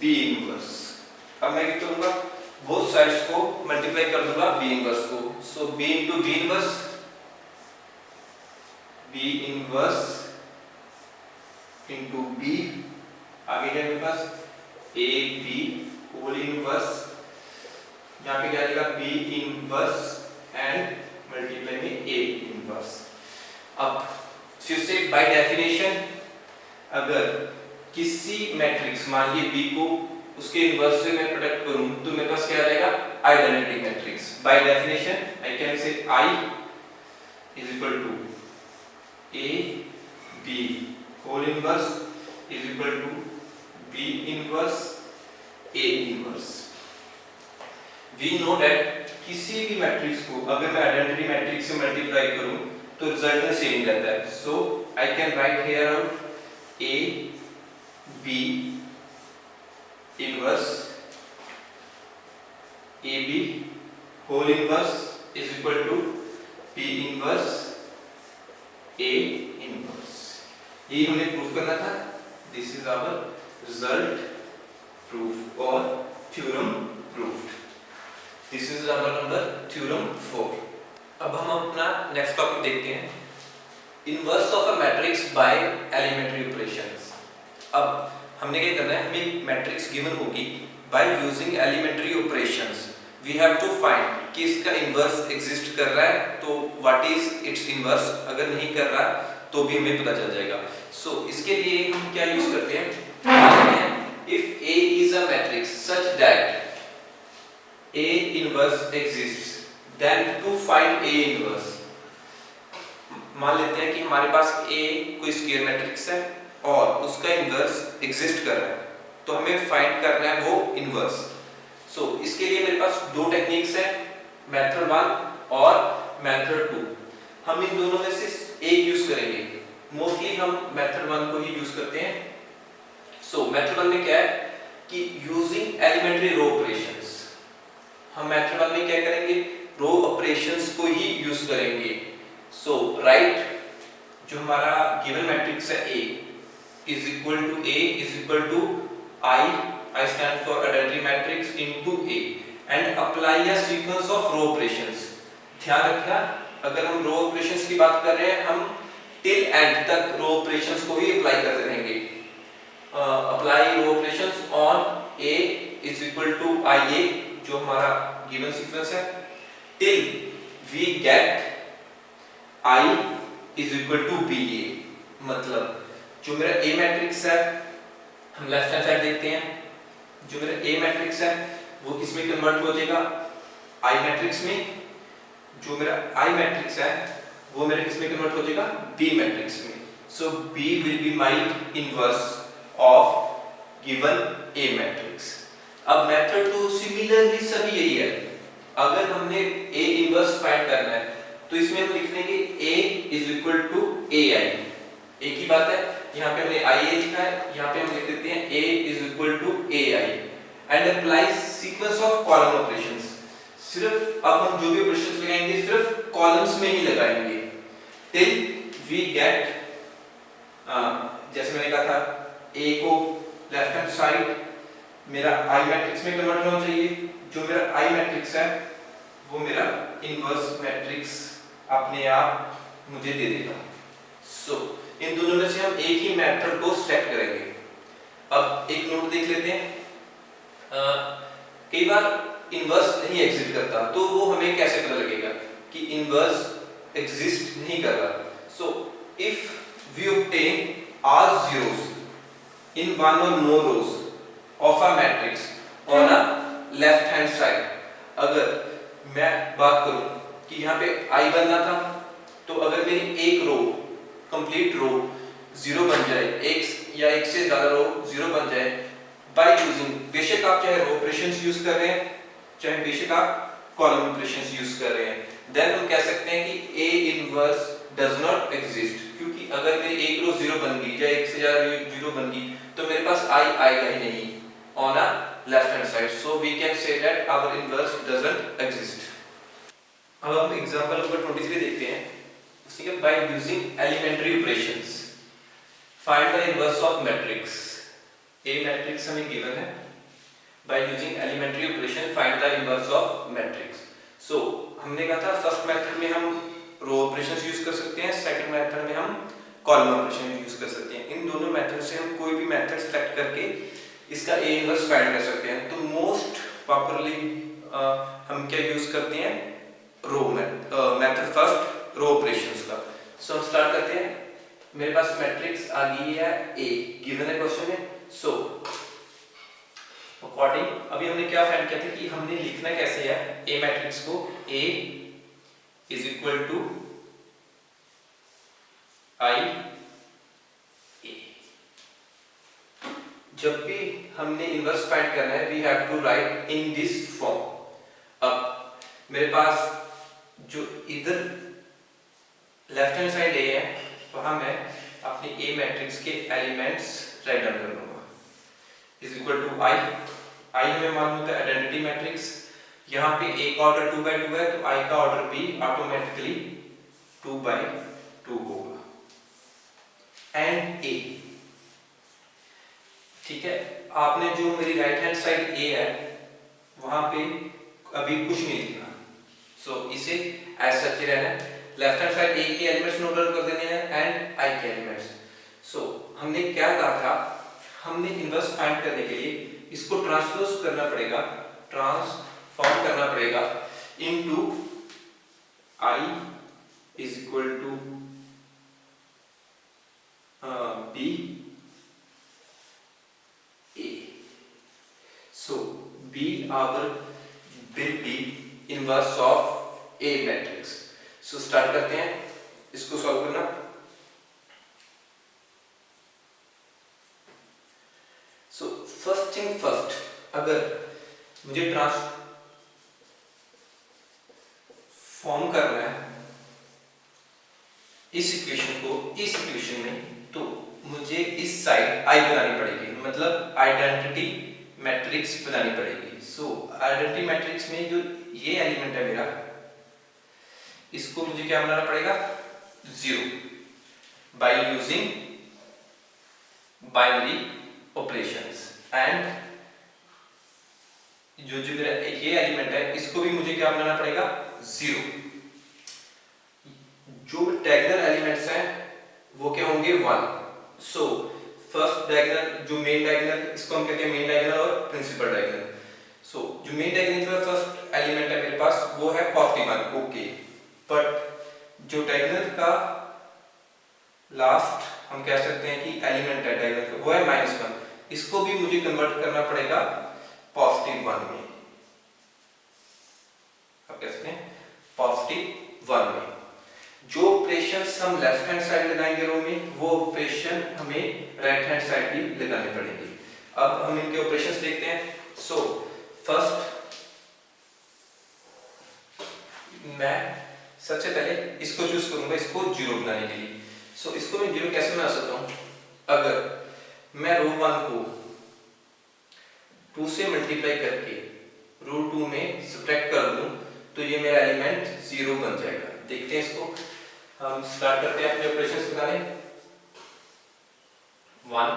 S1: B inverse. अब मैं क्या करूंगा, बोथ साइड्स को मल्टीप्लाई कर दूंगा बी इनवर्स को। So B into B inverse, B inverse into B, आगे क्या मेरे पास, ए बी होल इनवर्स, यहाँ पे क्या आएगा, बी इनवर्स एंड मल्टीप्लाई में ए इनवर्स। अब फिर से बाय डेफिनेशन, अगर किसी मैट्रिक्स मान लीजिए बी को उसके इनवर्स से मैं प्रोडक्ट करूं तो मेरे पास क्या आ जाएगा, identity matrix. By definition I can say I is equal to A B whole inverse is equal to B inverse A inverse. We know that किसी भी मैट्रिक्स को अगर मैं आइडेंटिटी मैट्रिक्स से मल्टीप्लाई करूं तो रिजल्ट में सेम रहता है। So I can write here out A B inverse A B whole inverse is equal to B inverse A inverse. ये हमने प्रूफ करना था। This is our result proof और theorem proved. This is our number theorem 4। अब हम अपना next topic देखते हैं, inverse of a matrix by elementary operations. अब हमने क्या करना है, हमें मैट्रिक्स गिवन होगी by using elementary operations. We have to find कि इसका इनवर्स एग्जिस्ट कर रहा है तो व्हाट इज इट्स इनवर्स, अगर नहीं कर रहा तो भी हमें पता चल जाएगा। सो इसके लिए हम क्या यूज करते हैं, if A is a matrix such that A inverse exists, then to find A inverse, मान लेते हैं कि हमारे पास A कोई स्क्वायर मैट्रिक्स है और उसका इनवर्स एग्जिस्ट कर रहा है, तो हमें फाइंड करना है वो इनवर्स। सो इसके लिए मेरे पास दो टेक्निक्स हैं, मेथड 1 और मेथड 2। हम इन दोनों में से एक यूज करेंगे। मोस्टली हम मेथड 1 को ही यूज करते हैं। सो मेथड 1 में क्या है कि यूजिंग एलिमेंट्री रो ऑपरेशंस हम मेथड 1 में क्या करेंगे, रो ऑपरेशंस को ही यूज करेंगे। सो राइट, जो हमारा गिवन मैट्रिक्स है A is equal to I stand for identity matrix into A and apply a sequence of row operations। ध्यान रखना, अगर हम रो ऑपरेशंस की बात कर रहे हैं, हम टिल एंड तक रो ऑपरेशंस को ही अप्लाई करते रहेंगे। Apply row operations on A is equal to IA, जो हमारा गिवन सीक्वेंस है, till we get I is equal to BA। मतलब जो मेरा A मैट्रिक्स है, हम लेफ्ट हैंड साइड देखते हैं, जो मेरा A मैट्रिक्स है वो किसमें कन्वर्ट हो जाएगा, I मैट्रिक्स में। जो मेरा I मैट्रिक्स है वो मेरे किसमें कन्वर्ट हो जाएगा, B मैट्रिक्स में। सो B will be my inverse of given A matrix. अब मेथड 2 सिमिलरली सभी यही है। अगर हमने A इनवर्स फाइंड करना है तो इसमें हम लिख लेंगे A is equal to AI। एक ही बात है, यहाँ पे हमने IA लिखा है, यहाँ पे हम लिख देते हैं A is equal to AI and apply sequence of column operations. सिर्फ अब हम जो भी ऑपरेशंस लगाएंगे सिर्फ कॉलम्स में ही लगाएंगे टिल वी गेट, जैसे मैंने कहा था, A को लेफ्ट हैंड साइड मेरा I मैट्रिक्स में कन्वर्ट होना चाहिए। जो मेरा I मैट्रिक्स है वो मेरा इनवर्स मैट्रिक्स अपने आप मुझे दे देगा। सो इन दोनों में से हम एक ही मेथड को सेलेक्ट करेंगे। अब एक नोट देख लेते हैं, कई बार इनवर्स नहीं एग्जिस्ट करता, तो वो हमें कैसे पता लगेगा कि इनवर्स एग्जिस्ट नहीं कर रहा। So if we obtain all zeros in one or more rows of a matrix on a left hand side। अगर मैं बात करूं कि यहाँ पे I बनना था, तो अगर मेरी एक रो कंप्लीट रो जीरो बन जाए, एक या एक से ज्यादा रो जीरो बन जाए बाय यूजिंग, बेशक आप चाहे रो ऑपरेशंस यूज कर रहे हैं, चाहे बेशक आप कॉलम ऑपरेशंस यूज कर रहे हैं, देन हम कह सकते हैं कि A inverse does not exist. क्योंकि अगर मेरी एक रो जीरो बन गई या एक से ज्यादा जीरो बन गई तो मेरे पास I आएगा ही नहीं on a left hand side. So we can say that our inverse doesn't exist. अब हम एग्जांपल नंबर 23 देखते हैं। उसके by using elementary operations find the inverse of matrix. A matrix हमें गिवन है, by using elementary operation find the inverse of matrix. So हमने कहा था फर्स्ट मेथड में हम रो ऑपरेशंस यूज कर सकते हैं, सेकंड मेथड में हम कॉलम ऑपरेशन यूज कर सकते हैं। इन दोनों मेथड से हम कोई भी मेथड सेलेक्ट करके इसका A इनवर्स फाइंड कर सकते हैं। तो मोस्ट पॉपुलरली हम क्या यूज करते हैं, रो मेथड फर्स्ट रो ऑपरेशंस का। सो हम स्टार्ट करते हैं। मेरे पास मैट्रिक्स आ गई है A, गिवन है क्वेश्चन में। सो अकॉर्डिंग अभी हमने क्या फाइंड किया था कि हमने लिखना कैसे है A मैट्रिक्स को, A is equal to I A। जब भी हमने इनवर्स फाइंड करना है we have to write in this form. अब मेरे पास जो इधर लेफ्ट हैंड साइड A है, वहां मैं अपनी A मैट्रिक्स के एलिमेंट्स राइट डाउन कर लूंगा, इज इक्वल टू I हमें मालूम होता है आइडेंटिटी मैट्रिक्स। यहाँ पे A का ऑर्डर 2 by 2 है, तो I का ऑर्डर भी ऑटोमेटिकली 2 by 2 होगा। एंड A, ठीक है, आपने जो मेरी राइट हैंड साइड A है वहां पे अभी कुछ नहीं लिखना। सो इसे एज सच ही रहना है। लेफ्ट हैंड साइड A के एलिमेंट्स नोट डाउन कर देने हैं एंड I के एलिमेंट्स। सो हमने क्या कहा था, हमने इनवर्स फाइंड करने के लिए इसको ट्रांसपोज करना पड़ेगा, ट्रांसफॉर्म करना पड़ेगा into I is equal to B A। So B our will be inverse of A matrix. So start करते हैं इसको सॉल्व करना। सो फर्स्ट थिंग फर्स्ट, अगर मुझे ट्रांसफॉर्म करना है इस इक्वेशन को इस इक्वेशन में, तो मुझे इस साइड I बनानी पड़ेगी, मतलब आइडेंटिटी मैट्रिक्स बनानी पड़ेगी। सो आइडेंटिटी मैट्रिक्स में जो ये एलिमेंट है मेरा, इसको मुझे क्या बनाना पड़ेगा, 0 by using binary operations. And जो जो मेरा ये एलिमेंट है इसको भी मुझे क्या बनाना पड़ेगा, 0। जो डायगोनल एलिमेंट्स हैं वो क्या होंगे, 1। सो फर्स्ट डायगोनल, जो मेन डायगोनल, इसको हम कहते हैं मेन डायगोनल और प्रिंसिपल डायगोनल। सो जो मेन डायगोनल का फर्स्ट एलिमेंट है मेरे पास वो है +1, ओके। बट जो डायगोनल का लास्ट हम कह सकते हैं कि एलिमेंट है डायगोनल का, वो है -1। इसको भी मुझे कन्वर्ट करना पड़ेगा +1 में। आप कह सकते हैं +1 में। जो ऑपरेशंस हम लेफ्ट हैंड साइड लगाएंगे रो में, वो ऑपरेशन हमें राइट हैंड साइड भी लगाने पड़ेंगे। अब हम इनके ऑपरेशंस देखते हैं। सो फर्स्ट मैं सबसे पहले इसको चूज करूंगा, इसको 0 बनाने के लिए। सो इसको मैं 0 कैसे बना सकता हूं, अगर मैं रो 1 को 2 से मल्टीप्लाई करके रो 2 में सब्ट्रैक्ट कर दूं तो ये मेरा एलिमेंट 0 बन जाएगा। देखते हैं इसको, हम स्टार्ट करते हैं अपने ऑपरेशंस लगाने। 1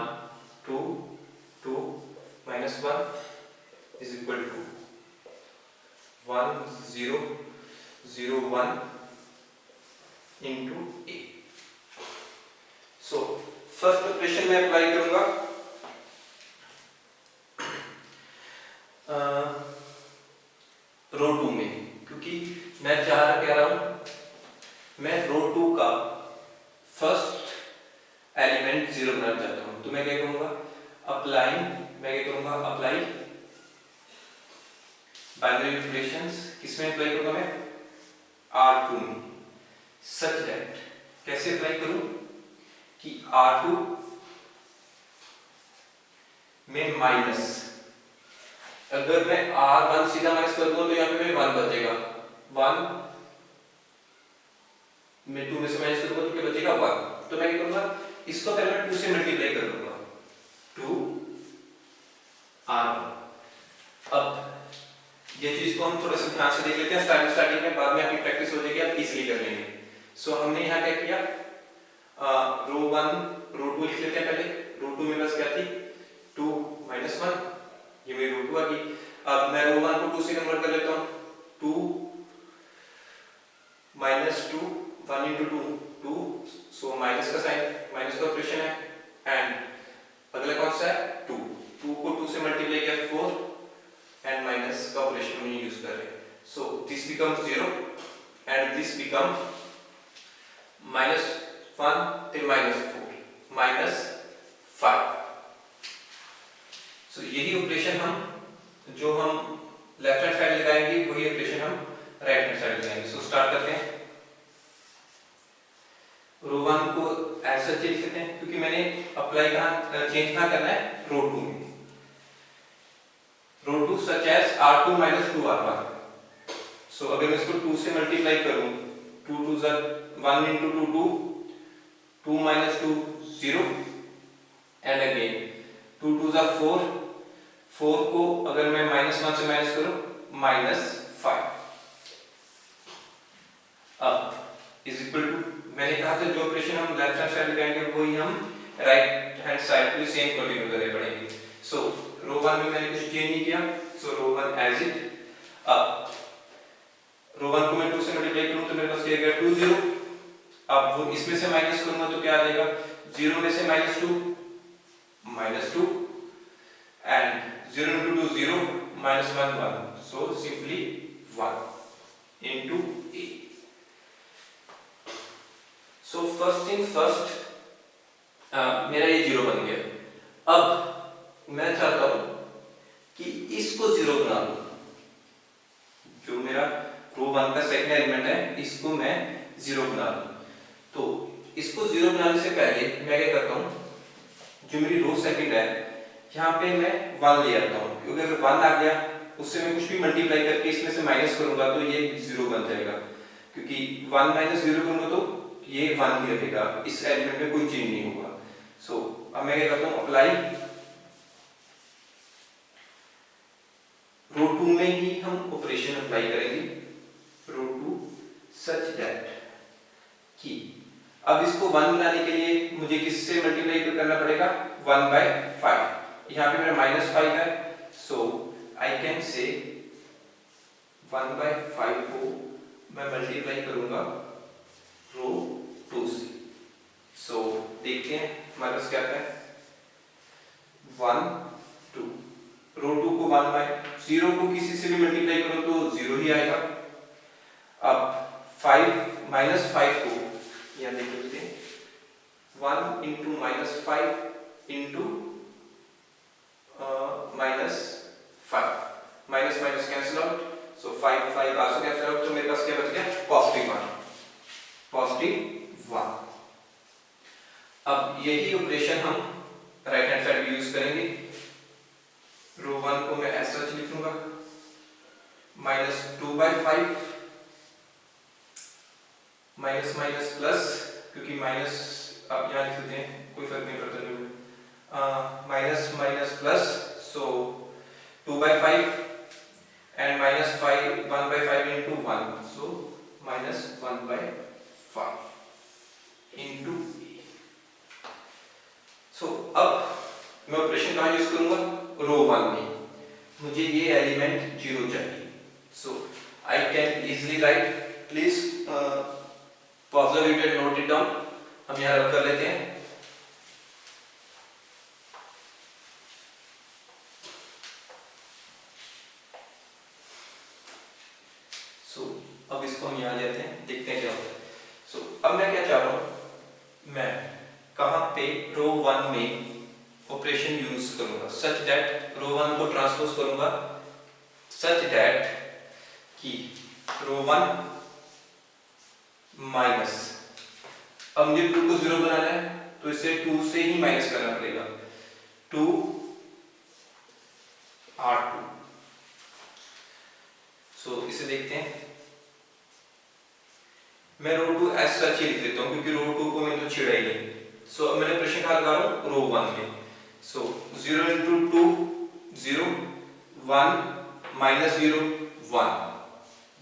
S1: 2 2 -1 is equal to 1 0 0 1 into a। So first operation मैं अप्लाई करूंगा रो 2 में, क्योंकि मैं कह रहा हूं मैं रो 2 का फर्स्ट एलिमेंट 0 बनाना चाहता हूं। तो मैं क्या करूंगा, अप्लाई बाइनरी ऑपरेशंस। किसमें अप्लाई करूंगा मैं, R2 में। सच दैट कैसे अप्लाई करूं कि R2 में माइनस, अगर मैं R1 सीधा माइनस कर दूं तो यहाँ पे 1 बचेगा, 1 में 2 में से माइनस करूंगा तो क्या बचेगा, 1। तो मैं क्या करूंगा, इसको पहले मैं 2 से मल्टीप्लाई कर दूंगा, 2 R1। अब ये चीज को हम थोड़ा सा ध्यान से देख लेते हैं स्टार्टिंग में, बाद में आपकी प्रैक्टिस हो जाएगी, आप इजीली कर लेंगे। सो हमने यहाँ क्या किया, रो 1 रो 2 लिख लेते हैं पहले। रो 2 में बस क्या थी, 2 -1, ये मेरी रो 2 आ गई। अब मैं रो 1 को 2 से कन्वर्ट कर लेता हूँ, 2 -2 1 into 2 2, सो माइनस का साइन, माइनस का ऑपरेशन है। एंड अगला कौन सा है, 2 2 को 2 से मल्टीप्लाई किया 4 एंड माइनस का ऑपरेशन हम यूज कर रहे हैं। So this become 0 and this become -1 till -4 -5। सो यही ऑपरेशन हम जो हम लेफ्ट हैंड साइड लगाएंगे वही ऑपरेशन हम राइट हैंड साइड लगाएंगे। सो स्टार्ट करते हैं। रो 1 को ऐसा चेंज करते हैं, क्योंकि मैंने अप्लाई चेंज कहाँ करना है, रो 2 में। रो 2 सच एज R2 - 2 R1। सो अगर मैं इसको 2 से मल्टीप्लाई करूं, 2 2 ज़ा 1 into 2 2 2 - 2 0 एंड अगेन 2 2 ज़ा 4 4 को अगर मैं -1 से माइनस करूं, -5। अब इज इक्वल टू, मैंने कहा था जो ऑपरेशन हम लेफ्ट हैंड साइड लगाएंगे वही हम राइट हैंड साइड पे सेम कंटिन्यू करने पड़ेंगे। सो रो 1 में मैंने कुछ चेंज नहीं किया, सो रो 1 एज इट। अब रो 1 को मैं 2 से मल्टीप्लाई करूं तो मेरे पास क्या गया, 2 0। अब वो इसमें से माइनस करूंगा तो क्या आ जाएगा, 0 में से -2 -2 and 0 into 2 0 -1 1, so simply 1 into a। so first thing first, मेरा ये 0 बन गया। अब मैं चाहता हूं कि इसको 0 बना दूं, जो मेरा रो 1 का सेकंड एलिमेंट है इसको मैं 0 बना दूं। तो इसको 0 बनाने से पहले मैं क्या करता हूं, जो मेरी रो सेकंड है यहाँ पे मैं 1 ले आता हूँ, क्योंकि अगर 1 आ गया उससे मैं कुछ भी मल्टीप्लाई करके इसमें से माइनस करूंगा तो ये 0 बन जाएगा, क्योंकि 1 - 0 करूंगा तो ये 1 ही रहेगा, इस एलिमेंट में कोई चेंज नहीं होगा। सो अब मैं क्या करता हूँ, अप्लाई रो टू में ही हम ऑपरेशन अप्लाई करेंगे, रो टू सच दैट कि अब इसको 1 बनाने के लिए मुझे किससे मल्टीप्लाई करना पड़ेगा, 1/5। यहाँ पे मेरा -5 है, सो आई कैन से 1/5 को मैं मल्टीप्लाई करूंगा रो 2 से। सो देखते हैं हमारे पास क्या है, 1 2, रो 2 को 1/0 को किसी से भी मल्टीप्लाई करो तो 0 ही आएगा। अब 5 को यहाँ देख लेते हैं, 1 into -5 into -5, minus cancel out, so 5 answer cancel out, तो मेरे पास क्या बच गया, +1। अब यही ऑपरेशन हम राइट हैंड साइड भी यूज करेंगे। रो 1 को मैं ऐसा लिख लूंगा, -2/5 माइनस माइनस प्लस, क्योंकि माइनस आप यहाँ लिख देते हैं कोई फर्क नहीं पड़ता, minus minus plus, so 2/5 and -5 1/5 into 1, so -1/5 into. So अब मैं ऑपरेशन कहाँ यूज करूंगा, रो 1 में मुझे ये एलिमेंट 0 चाहिए, so I can easily write, please pause the video and note it down. हम यहाँ रब कर लेते हैं, सो अब इसको हम यहाँ लेते हैं, देखते हैं क्या होता है। सो अब मैं क्या चाह रहा हूं, मैं कहां पे रो 1 में ऑपरेशन यूज करूंगा, सच दैट रो 1 को ट्रांसपोज करूंगा सच दैट कि रो 1 माइनस, अब मुझे 2 को 0 बनाना है तो इसे 2 से ही माइनस करना पड़ेगा, 2 R2। सो इसे देखते हैं, मैं रो 2 एज सच ही लिख देता हूं क्योंकि रो 2 को मैंने तो छेड़ा ही नहीं। सो अब मैंने प्रश्न कहाँ लगा रहा हूं, रो 1 में। सो 0 इंटू 2 0, 1 -0 1,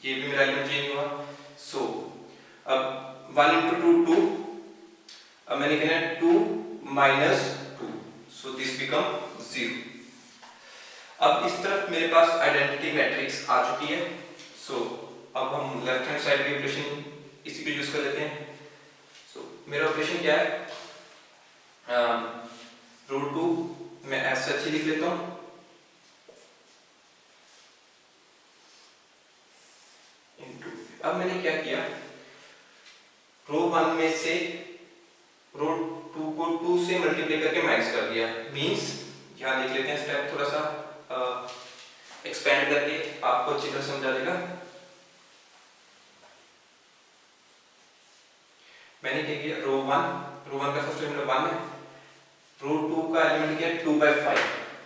S1: ये भी मेरा एलिमेंट चेंज हुआ। सो अब 1 इंटू 2 2, अब मैंने कहना है 2 -2, सो दिस बिकम 0। अब इस तरफ मेरे पास आइडेंटिटी मैट्रिक्स आ चुकी है। सो अब हम लेफ्ट हैंड साइड भी ऑपरेशन इसी को यूज कर लेते हैं। सो मेरा ऑपरेशन क्या है, रो 2 मैं एज सच ही लिख लेता हूं, इनटू, अब मैंने क्या किया, रो 1 में से रो 2 को 2 से मल्टीप्लाई करके माइनस कर दिया, मींस यहां देख लेते हैं स्टेप थोड़ा सा एक्सपेंड करके आपको अच्छी तरह समझा देगा। मैंने क्या किया, रो 1 का फर्स्ट एलिमेंट 1 है, रो 2 का एलिमेंट क्या है 2/5,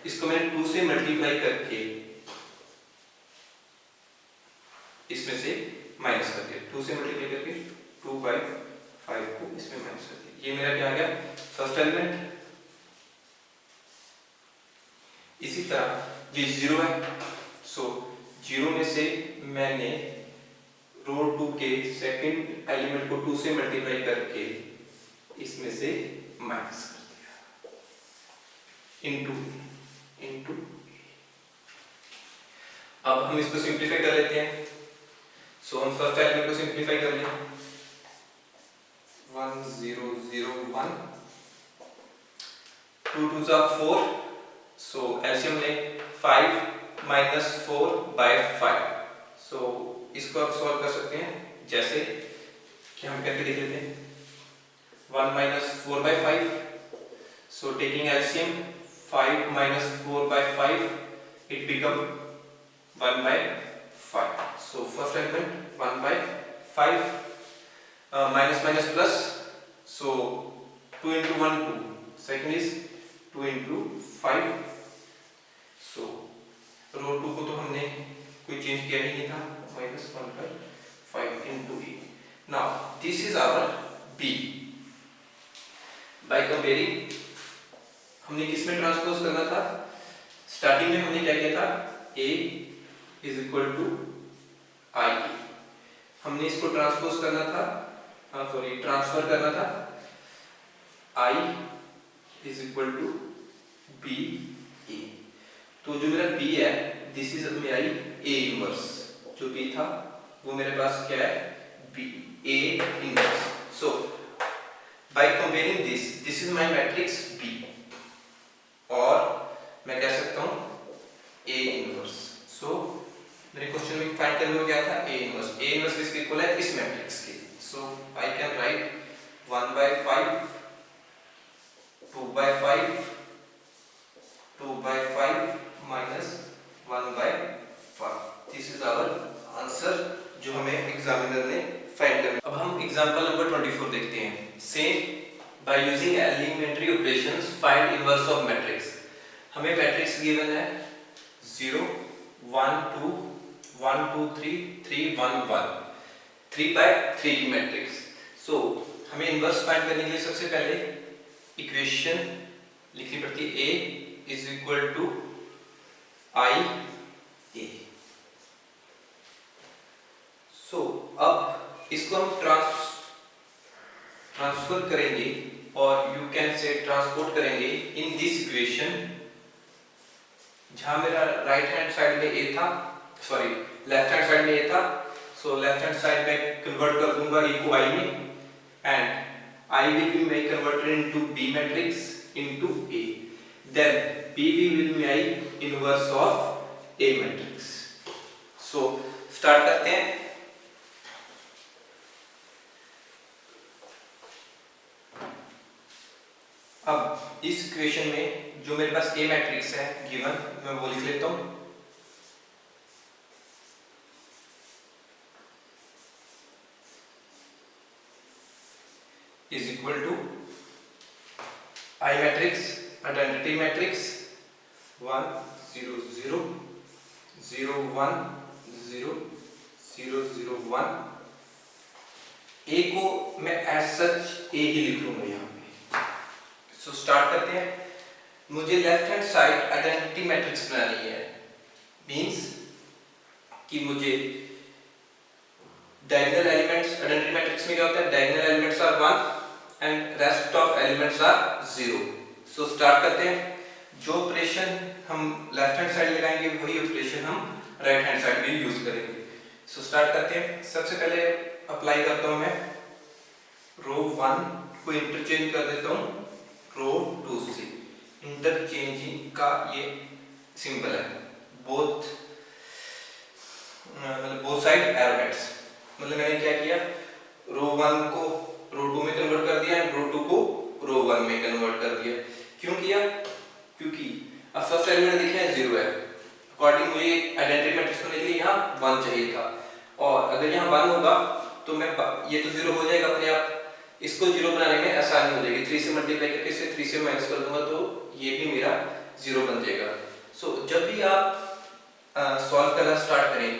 S1: इसको मैंने 2 से मल्टीप्लाई करके इसमें से माइनस कर दिया, 2 से मल्टीप्लाई करके 2/5 को इसमें माइनस कर दिया, ये मेरा क्या आ गया, फर्स्ट एलिमेंट। इसी तरह ये 0 है, सो 0 में से मैंने रो 2 के सेकंड एलिमेंट को 2 से मल्टीप्लाई करके इसमें से माइनस कर दिया, इनटू। अब हम इसको सिंपलीफाई कर लेते हैं। सो हम फर्स्ट एलिमेंट को सिंपलीफाई कर लें, 1 0 0 1, 2 2 जा 4, सो एलसीएम लें 5 -4/5। सो इसको आप सॉल्व कर सकते हैं, जैसे कि हम करके देख लेते हैं, 1 -4/5, so taking LCM 5 -4/5 it become 1/5, so first element 1/5, minus minus plus, so 2 into 1 2, second is 2 into 5, so रो 2 को तो हमने कोई चेंज किया ही नहीं था, -1/5 into e। now this is our b। by comparing हमने किस में ट्रांसपोज करना था, स्टार्टिंग में हमने क्या किया था, a इज इक्वल टू आई। हमने इसको ट्रांसपोज करना था, ट्रांसफर करना था। आई इज इक्वल टू बी ए। तो जो मेरा बी है दिस इज मेरा ए इनवर्स, जो बी था वो मेरे पास क्या है, B A inverse. So by comparing this is my matrix B, और मैं कह सकता हूं ए इनवर्स। सो मेरे क्वेश्चन में फाइंड करने में क्या था, ए इनवर्स। ए इनवर्स किसके इक्वल है, इस मैट्रिक्स के। So I can write 1/5 2/5 2/5 minus 1/5। This is our answer जो हमें एग्जामिनर ने फाइंड करना। अब हम एग्जांपल नंबर 24 देखते हैं। Same by using elementary operations find inverse of matrix. हमें मैट्रिक्स गिवन है 0 1 2 1 2 3 3 1 1, 3/3 की मैट्रिक्स। सो हमें इनवर्स फाइंड करने के लिए सबसे पहले इक्वेशन लिखनी पड़ती है, a इज इक्वल टू आई ए। सो अब इसको हम ट्रांसफर करेंगे, और यू कैन से ट्रांसपोर्ट करेंगे इन दिस इक्वेशन। जहां मेरा राइट हैंड साइड में ए था, सॉरी लेफ्ट हैंड साइड में ए था, सो लेफ्ट हैंड साइड में कन्वर्ट कर दूंगा ए को आई में, and I will be my converted into B matrix into A. Then B will be my inverse of A matrix. So start करते हैं। अब इस इक्वेशन में जो मेरे पास A मैट्रिक्स है गिवन, मैं वो लिख लेता हूँ। Is equal to I matrix, identity matrix 1 0 0 0 1 0 0 0 1। A को मैं एज सच ए ही लिख लूंगा यहाँ पे। सो स्टार्ट करते हैं। मुझे left hand side identity matrix बनानी है, मींस कि मुझे डायगोनल एलिमेंट्स, आइडेंटिटी मैट्रिक्स में क्या होता है, diagonal elements are 1 and rest of elements are 0। So start करते हैं। जो ऑपरेशन हम लेफ्ट हैंड साइड लगाएंगे वही ऑपरेशन हम राइट हैंड साइड में यूज करेंगे। सो स्टार्ट करते हैं। सबसे पहले अप्लाई करता हूं मैं रो 1 को इंटरचेंज कर देता हूं रो 2 से। इंटरचेंजिंग का ये सिंबल है, बोथ साइड एरो हेड्स। मतलब मैंने क्या किया, रो 1 को रो 2 में कन्वर्ट कर दिया, रो 2 को रो 1 में कन्वर्ट कर दिया। क्यों किया, क्योंकि अब फर्स्ट एलिमेंट देखें 0 है, अकॉर्डिंग मुझे आइडेंटिटी मैट्रिक्स बनाने के लिए यहाँ 1 चाहिए था, और अगर यहाँ 1 होगा तो मैं ये तो 0 हो जाएगा अपने आप, इसको 0 बनाने में आसानी हो जाएगी। 3 से मल्टीप्लाई करके इसे 3 से माइनस कर दूंगा तो ये भी मेरा 0 बन जाएगा। सो जब भी आप सॉल्व करना स्टार्ट करें,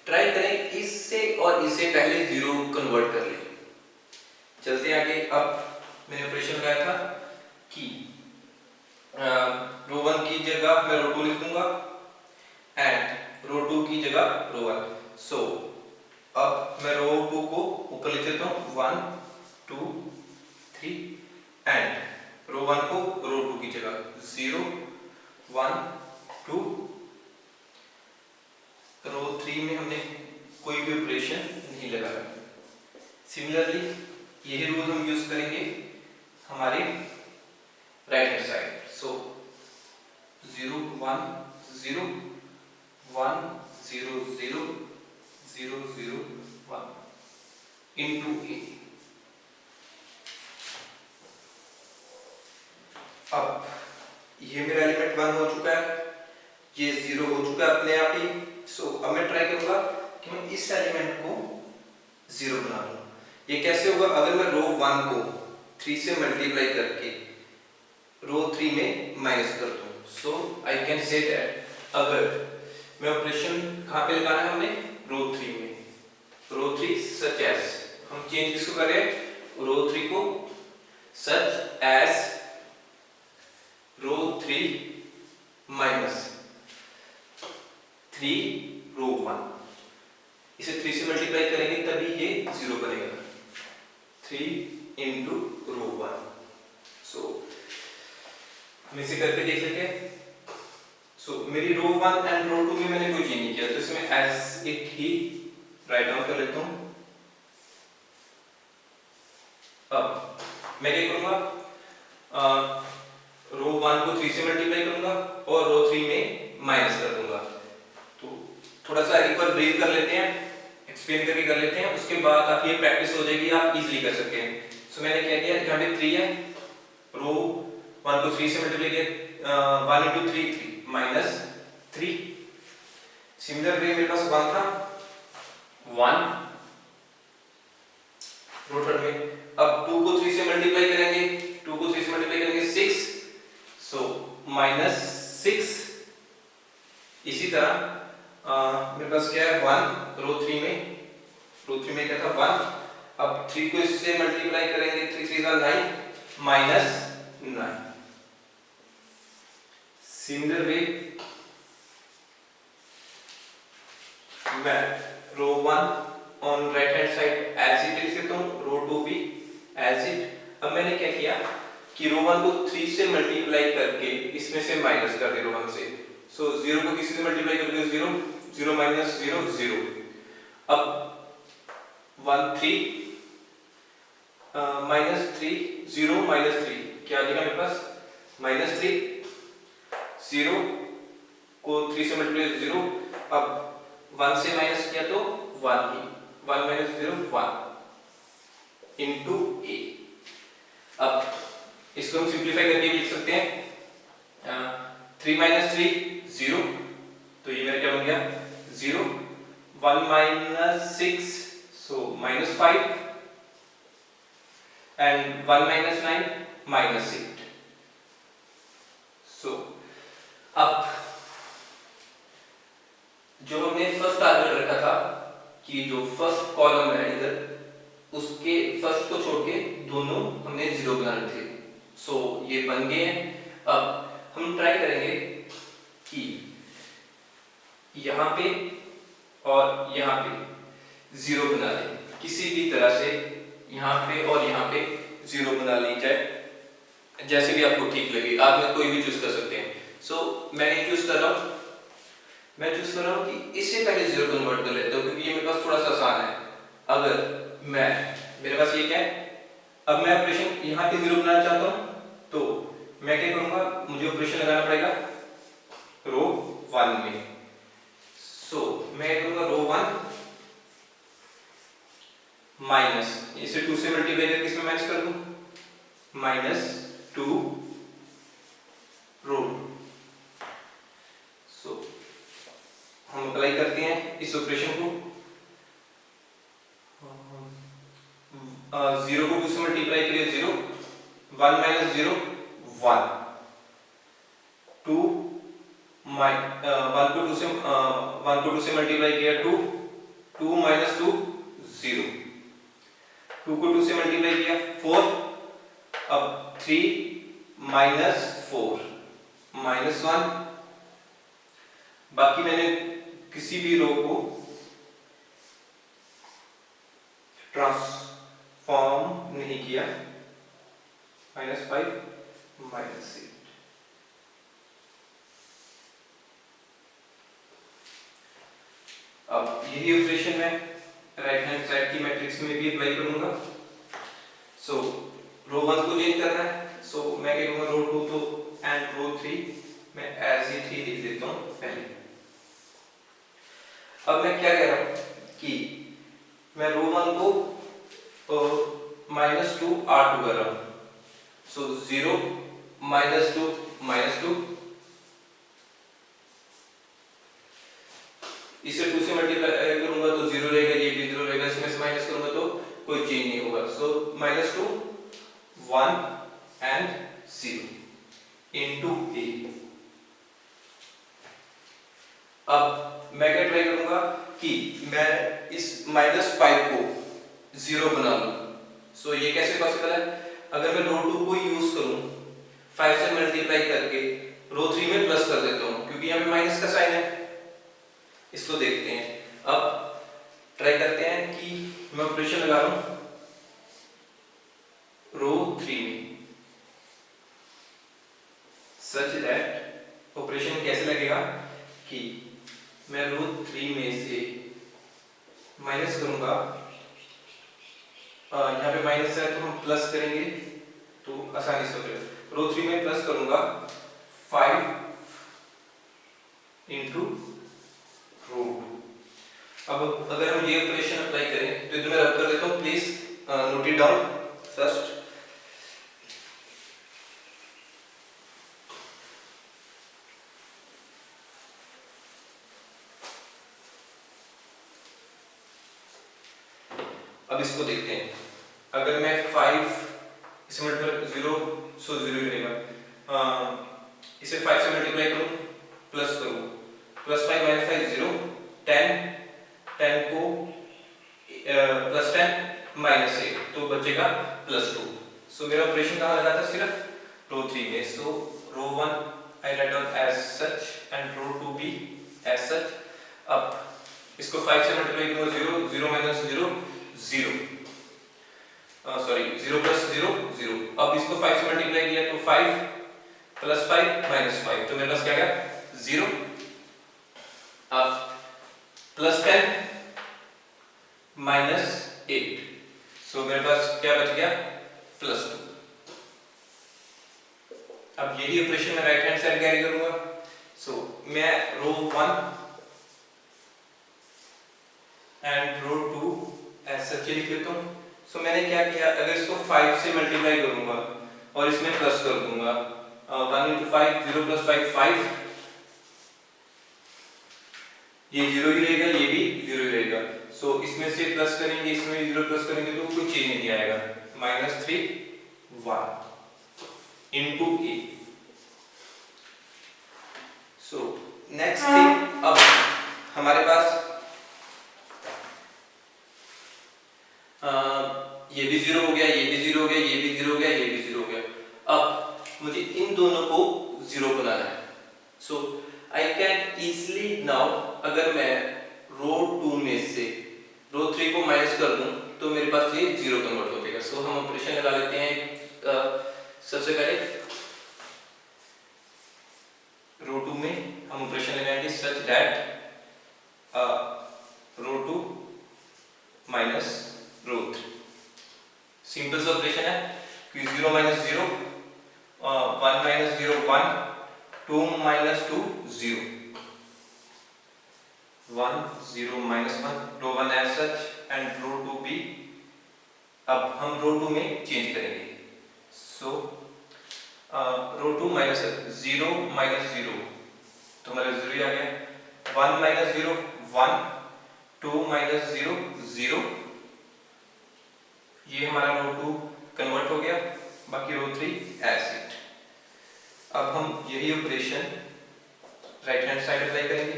S1: ट्राई करें इससे और इससे पहले 0 कन्वर्ट कर लें। चलते हैं आगे। अब मैंने ऑपरेशन लगाया था कि रो 1 की जगह मैं रो 2 लिख दूंगा एंड रो 2 की जगह रो 1। सो अब मैं रो 2 को ऊपर लिख देता हूँ 1 2 3 एंड रो 1 को रो 2 की जगह 0 1 2। रो 3 में हमने कोई भी ऑपरेशन नहीं लगाया। सिमिलरली यही रूल हम यूज करेंगे हमारे right hand side. So 0 1 0 1 0 0 0 0 1 into A। अब ये मेरा एलिमेंट 1 हो चुका है, ये 0 हो चुका है अपने आप ही। सो अब मैं ट्राई करूंगा कि मैं इस एलिमेंट को 0 बना दूं। ये कैसे होगा, अगर मैं रो 1 को 3 से मल्टीप्लाई करके रो 3 में माइनस कर दूं। सो आई कैन से दैट अगर मैं ऑपरेशन कहां पे लगाना है हमने, रो 3 में, रो 3 सच एज, हम चेंज किसको करें, रो 3 को सच एज रो 3 माइनस 3 रो इसे 3 से मल्टीप्लाई करेंगे तभी ये 0 बनेगा, 3 इंटू रो 1। सो हम इसे करके देख लेते हैं। सो मेरी रो 1 एंड रो 2 में मैंने कोई चेंज नहीं किया, तो इसमें एज इट ही राइट डाउन कर लेता हूँ। अब मैं क्या करूंगा, रो 1 को 3 से मल्टीप्लाई करूंगा और रो 3 में माइनस कर दूंगा। तो थोड़ा सा एक बार ब्रीफ कर लेते हैं, एक्सप्लेन करके कर लेते हैं, उसके बाद आप ये प्रैक्टिस हो जाएगी, आप इजीली कर सकते हैं। सो मैंने क्या किया, यहाँ पे 3 है, रो 1 को 3 से मल्टीप्लाई किया, 1 इंटू 3 माइनस 3। सिमिलर वे मेरे पास 1 था, 1 रो थर्ड में। अब 2 को 3 से मल्टीप्लाई करेंगे, 2 को 3 से मल्टीप्लाई करेंगे 6, सो माइनस 6। इसी तरह मेरे पास क्या है, 1 रो 3 में, रो 3 में क्या था 1। अब 3 को इससे मल्टीप्लाई करेंगे, 3 3 9 माइनस 9। सिमिलर वे मैं row 1 on right hand side as it लिख देता हूँ, रो 2 भी एज इट। अब मैंने क्या किया कि रो 1 को 3 से मल्टीप्लाई करके इसमें से माइनस कर दे रो 1 से। सो 0 को किसी से मल्टीप्लाई करके 0, 0 माइनस 0 0। अब 1 3 माइनस 3 0 माइनस 3 क्या आ जाएगा मेरे पास, माइनस 3। 0 को 3 से मल्टीप्लाई 0, अब 1 से माइनस किया तो 1 ही, 1 माइनस 0 1 इंटू ए। अब इसको हम सिंप्लीफाई करके लिख सकते हैं, 3 माइनस 3 0, तो ये मेरा क्या बन गया 0। 1 minus 6 so minus 5 and 1 minus 9 minus 8। सो अब जो हमने फर्स्ट टारगेट रखा था कि जो फर्स्ट कॉलम है इधर, उसके फर्स्ट को छोड़ के दोनों हमने 0 बनाने थे। सो ये बन गए हैं। अब हम ट्राई करेंगे कि यहाँ पे और यहाँ पे 0 बना लें, किसी भी तरह से यहाँ पे और यहाँ पे 0 बना ली जाए, जैसे भी आपको ठीक लगे। आप में कोई भी चूज कर सकते हैं। सो मैं चूज कर रहा हूँ, कि इससे पहले 0 कन्वर्ट कर लेते हो, क्योंकि ये मेरे पास थोड़ा सा आसान है। अगर मेरे पास ये क्या है, अब मैं ऑपरेशन यहाँ पे 0 बनाना चाहता हूँ, तो मैं क्या करूंगा, मुझे ऑपरेशन लगाना पड़ेगा रो 1 में। सो मैं करूंगा रो 1 माइनस, इसे 2 से मल्टीप्लाई करके इसमें माइनस कर दूं, माइनस 2 रो। सो हम अप्लाई करते हैं इस ऑपरेशन को, 0 को 2 से मल्टीप्लाई करिए 0, 1 माइनस 0 1, 2 1 को 2 से मल्टीप्लाई किया 2, 2 माइनस 2 0, 2 को 2 से मल्टीप्लाई किया 4, अब 3 माइनस 4 माइनस 1। बाकी मैंने किसी भी रो को ट्रांसफॉर्म नहीं किया, -5 -8। अब यही ऑपरेशन मैं राइट हैंड साइड की मैट्रिक्स में भी अप्लाई करूंगा। सो रो 1 को चेंज करना है, सो मैं क्या करूंगा, रो 2 तो एंड रो 3 मैं एज इट ही लिख देता हूं पहले। अब मैं क्या कह रहा हूं कि मैं रो 1 को -2 R2 कर रहा हूं। सो 0 -2 -2, इसे 2 से मल्टीप्लाई करूंगा तो 0 रहेगा, ये भी 0 रहेगा, इसमें से माइनस करूंगा तो कोई चेंज नहीं होगा। सो -2 1 एंड 0 इनटू a। अब मैं क्या ट्राई करूंगा कि मैं इस -5 को 0 बना लूं। सो ये कैसे पॉसिबल है, अगर मैं रो 2 को यूज करूं 5 से मल्टीप्लाई करके रो 3 में प्लस कर देता हूं, क्योंकि यहाँ पे माइनस का साइन है। इसको देखते हैं। अब ट्राई करते हैं कि मैं ऑपरेशन लगा रहा हूं रो 3 में, सच दैट ऑपरेशन कैसे लगेगा कि मैं रो 3 में से माइनस करूंगा, यहाँ पे माइनस है तो हम प्लस करेंगे तो आसानी से हो जाएगा। रो 3 में प्लस करूंगा 5 इंटू रो 2। अब अगर हम ये ऑपरेशन अप्लाई करें तो इधर मैं रब कर देता हूँ, please note it down first. अब इसको देखते हैं, अगर मैं 5 इसे मल्टीप्लाई 0 सो 0 रहेगा, इसे 5 से मल्टीप्लाई करूं प्लस करूं, प्लस 5 माइनस 5 0, 10 को प्लस 10 माइनस 8 तो बचेगा प्लस 2। सो मेरा ऑपरेशन कहाँ लगा था, सिर्फ रो 3 में। So row 1 I write down as such and row 2 भी एज सच। अब इसको 5 से मल्टीप्लाई करूंगा 0, 0 माइनस 0 0, सॉरी 0 प्लस 0 0। अब इसको 5 से मल्टीप्लाई किया तो 5 प्लस 5 माइनस 5 तो मेरे पास क्या गया 0। अब प्लस 10 माइनस 8 सो मेरे पास क्या बच गया प्लस 2। अब यही ऑपरेशन मैं राइट हैंड साइड कैरी करूंगा। सो मैं रो 1 एंड रो 2 ऐसा लिख लेता हूं। सो मैंने क्या किया, अगर इसको 5 से मल्टीप्लाई करूंगा और इसमें प्लस कर दूंगा, 1 इंटू 5 0 प्लस 5 5, ये 0 ही रहेगा, ये भी 0 ही रहेगा। सो इसमें से प्लस करेंगे, इसमें 0 प्लस करेंगे तो कोई चेंज नहीं आएगा, -3 1 इंटू ए। सो नेक्स्ट थिंग, अब हमारे पास ये भी 0 हो गया, ये भी 0 हो गया, ये भी 0 हो गया, ये भी 0 हो गया। अब मुझे इन दोनों को 0 बनाना है। So I can easily now, अगर मैं रो 2 में से रो 3 को माइनस कर दूं तो मेरे पास ये 0 कन्वर्ट हो जाएगा। सो हम ऑपरेशन लगा लेते हैं। सबसे पहले रो 2 में हम ऑपरेशन लगाएंगे such that row 2 minus row 3। Simple सा ऑपरेशन है कि 0 minus 0, 1 minus 0 1, 2 minus 2 0, 1 0 minus 1, row 1 as such and row 2 भी। अब हम रो 2 में चेंज करेंगे। सो रो 2 माइनस 0 माइनस 0 तो हमारा 0 ही आ गया, 1 माइनस 0 1, 2 माइनस 0 0, ये हमारा रो 2 कन्वर्ट हो गया, बाकी रो 3 एज इट। अब हम यही operation right hand side apply करेंगे।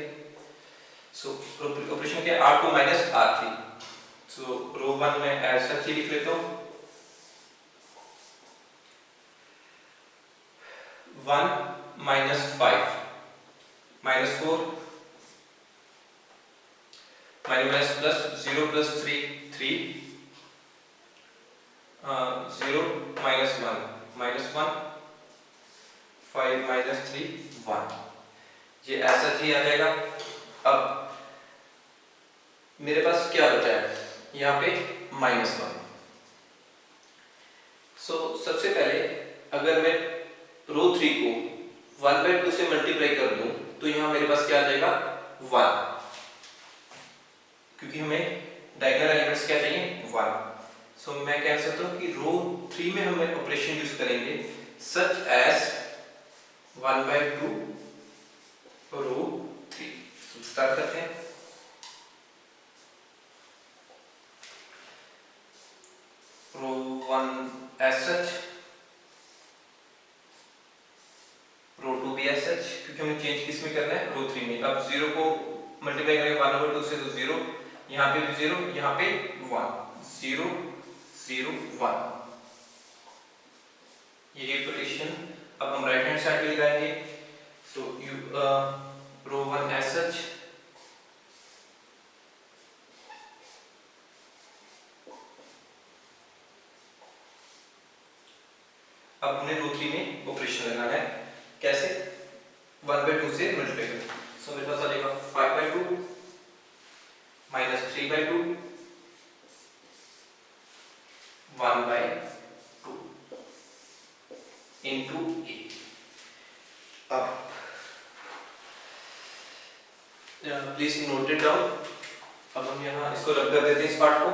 S1: सो ऑपरेशन क्या है, R2 माइनस R3। सो रो 1 में एज सच ही लिख लेता हूं, 1 minus 5 minus 4 minus plus 0 plus 3 3, 0 minus 1 minus 1, 5 minus 3 1, ये ऐसा ही आ जाएगा। अब मेरे पास क्या बचा है यहाँ पे -1। सो सबसे पहले अगर मैं रो 3 को 1/2 से मल्टीप्लाई कर दूं तो यहाँ मेरे पास क्या आ जाएगा 1, क्योंकि हमें डायगोनल एलिमेंट्स क्या चाहिए 1। सो मैं कह सकता हूँ कि रो 3 में हम ऑपरेशन यूज करेंगे सच एज 1/2 रो 3। स्टार्ट करते हैं। रो 1 एज सच, रो 2 भी एज सच, क्योंकि हमें चेंज किस में करना है रो 3 में। अब 0 को मल्टीप्लाई करेंगे 1/2 से तो 0, यहाँ पे भी 0, यहाँ पे 1, 0 0 1, ये ऑपरेशन अब हम राइट हैंड साइड पे लगाएंगे। सो यू रो 1 एज सच, अब हमने रो 3 में ऑपरेशन लगाना है। कैसे? 1/2 से मल्टीप्लाई करें। सो मेरे पास आ जाएगा 5/2 माइनस 3/2 1/2 इंटू ए। अब प्लीज नोट इट डाउन। अब हम यहाँ इसको रब कर देते हैं इस पार्ट को।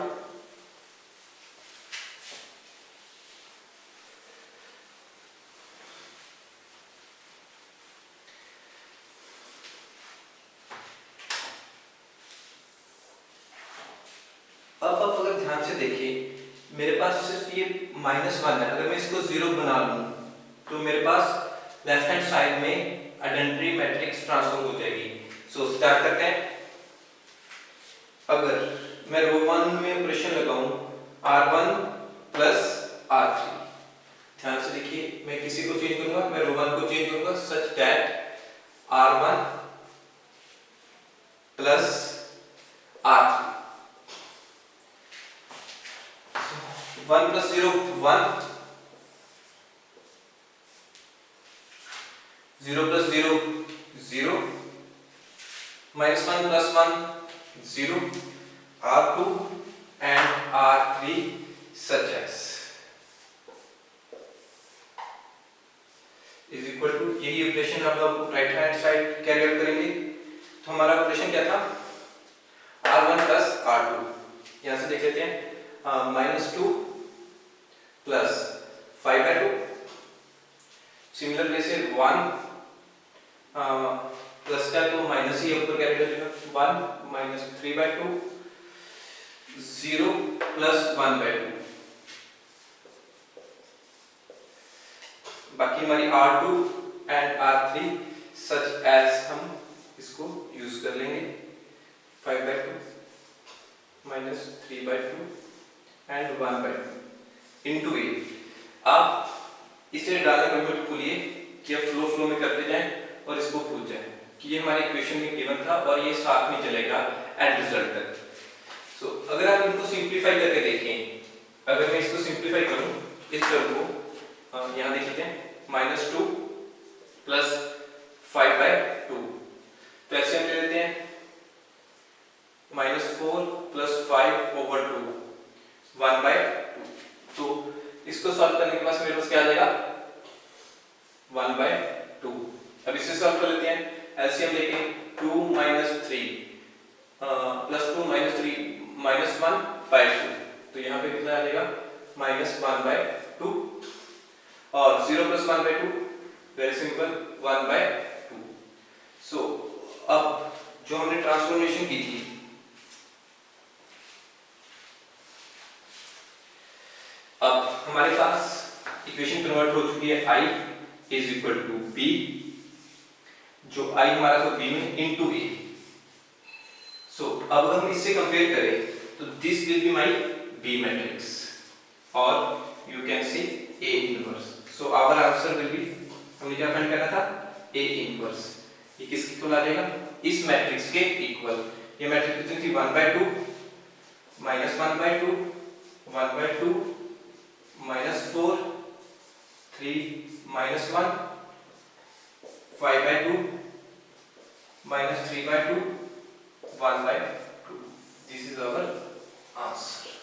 S1: अब आप अगर ध्यान से देखिए मेरे पास सिर्फ ये -1 है। अगर मैं इसको 0 बना लूं तो मेरे पास लेफ्ट हैंड साइड में आइडेंटिटी मैट्रिक्स ट्रांसफॉर्म हो जाएगी। सो स्टार्ट करते हैं। अगर मैं रो 1 में ऑपरेशन लगाऊं r1 प्लस r3, ध्यान से देखिए मैं किसी को चेंज करूंगा, मैं रो 1 को चेंज करूंगा such that r1 plus r3 1 plus 0 1 0 plus 0 0 minus 1 plus 1 0 r2 and r3 such as is equal to, यही ऑपरेशन हम लोग right hand side carry out करेंगे। तो हमारा ऑपरेशन क्या था? r1 plus r2, यहां से देख लेते हैं -2 प्लस 5/2, सिमिलरली से 1 प्लस का तो माइनस ही ऊपर कैरी कर लेगा 1 माइनस 3/2 0 प्लस 1/2, बाकी हमारी r2 and r3 such as हम इसको यूज कर लेंगे 5/2 माइनस 3/2 एंड 1/2 इनटू ए। आप इसे डालने का लिमिट भूलिए कि अब फ्लो में करते जाएं और इसको भूल जाएं कि ये हमारे इक्वेशन में गिवन था और ये साथ में चलेगा एंड रिजल्ट तक। सो अगर आप इनको सिंपलीफाई करके देखें, अगर मैं इसको सिंपलीफाई करूं इस टर्म को, यहां देख लेते हैं -2 प्लस 5/2, तो ऐसे हम ले लेते हैं -4 प्लस 5/2 1/2। तो इसको सॉल्व करने के बाद मेरे पास क्या आ जाएगा 1/2। अब इससे सॉल्व कर लेते हैं, एलसीएम लेके 2 - 3 प्लस 2 - 3 -1/2, तो यहाँ पे कितना आ जाएगा -1/2 और 0 प्लस 1/2 वेरी सिंपल 1/2। सो अब जो हमने ट्रांसफॉर्मेशन की थी, अब हमारे पास इक्वेशन कन्वर्ट हो चुकी है I is equal to B, जो I हमारा था B में इनटू A। सो अब हम इससे कंपेयर करें तो this will be my B matrix और you can see A inverse. So our answer will be, हमें क्या फाइंड करना था A इनवर्स। ये किसके इक्वल आ जाएगा? इस मैट्रिक्स के इक्वल। ये मैट्रिक्स कितनी थी 1/2 -1/2 1/2 -4 3 -1 5/2 -3/2 1/2। This is our answer.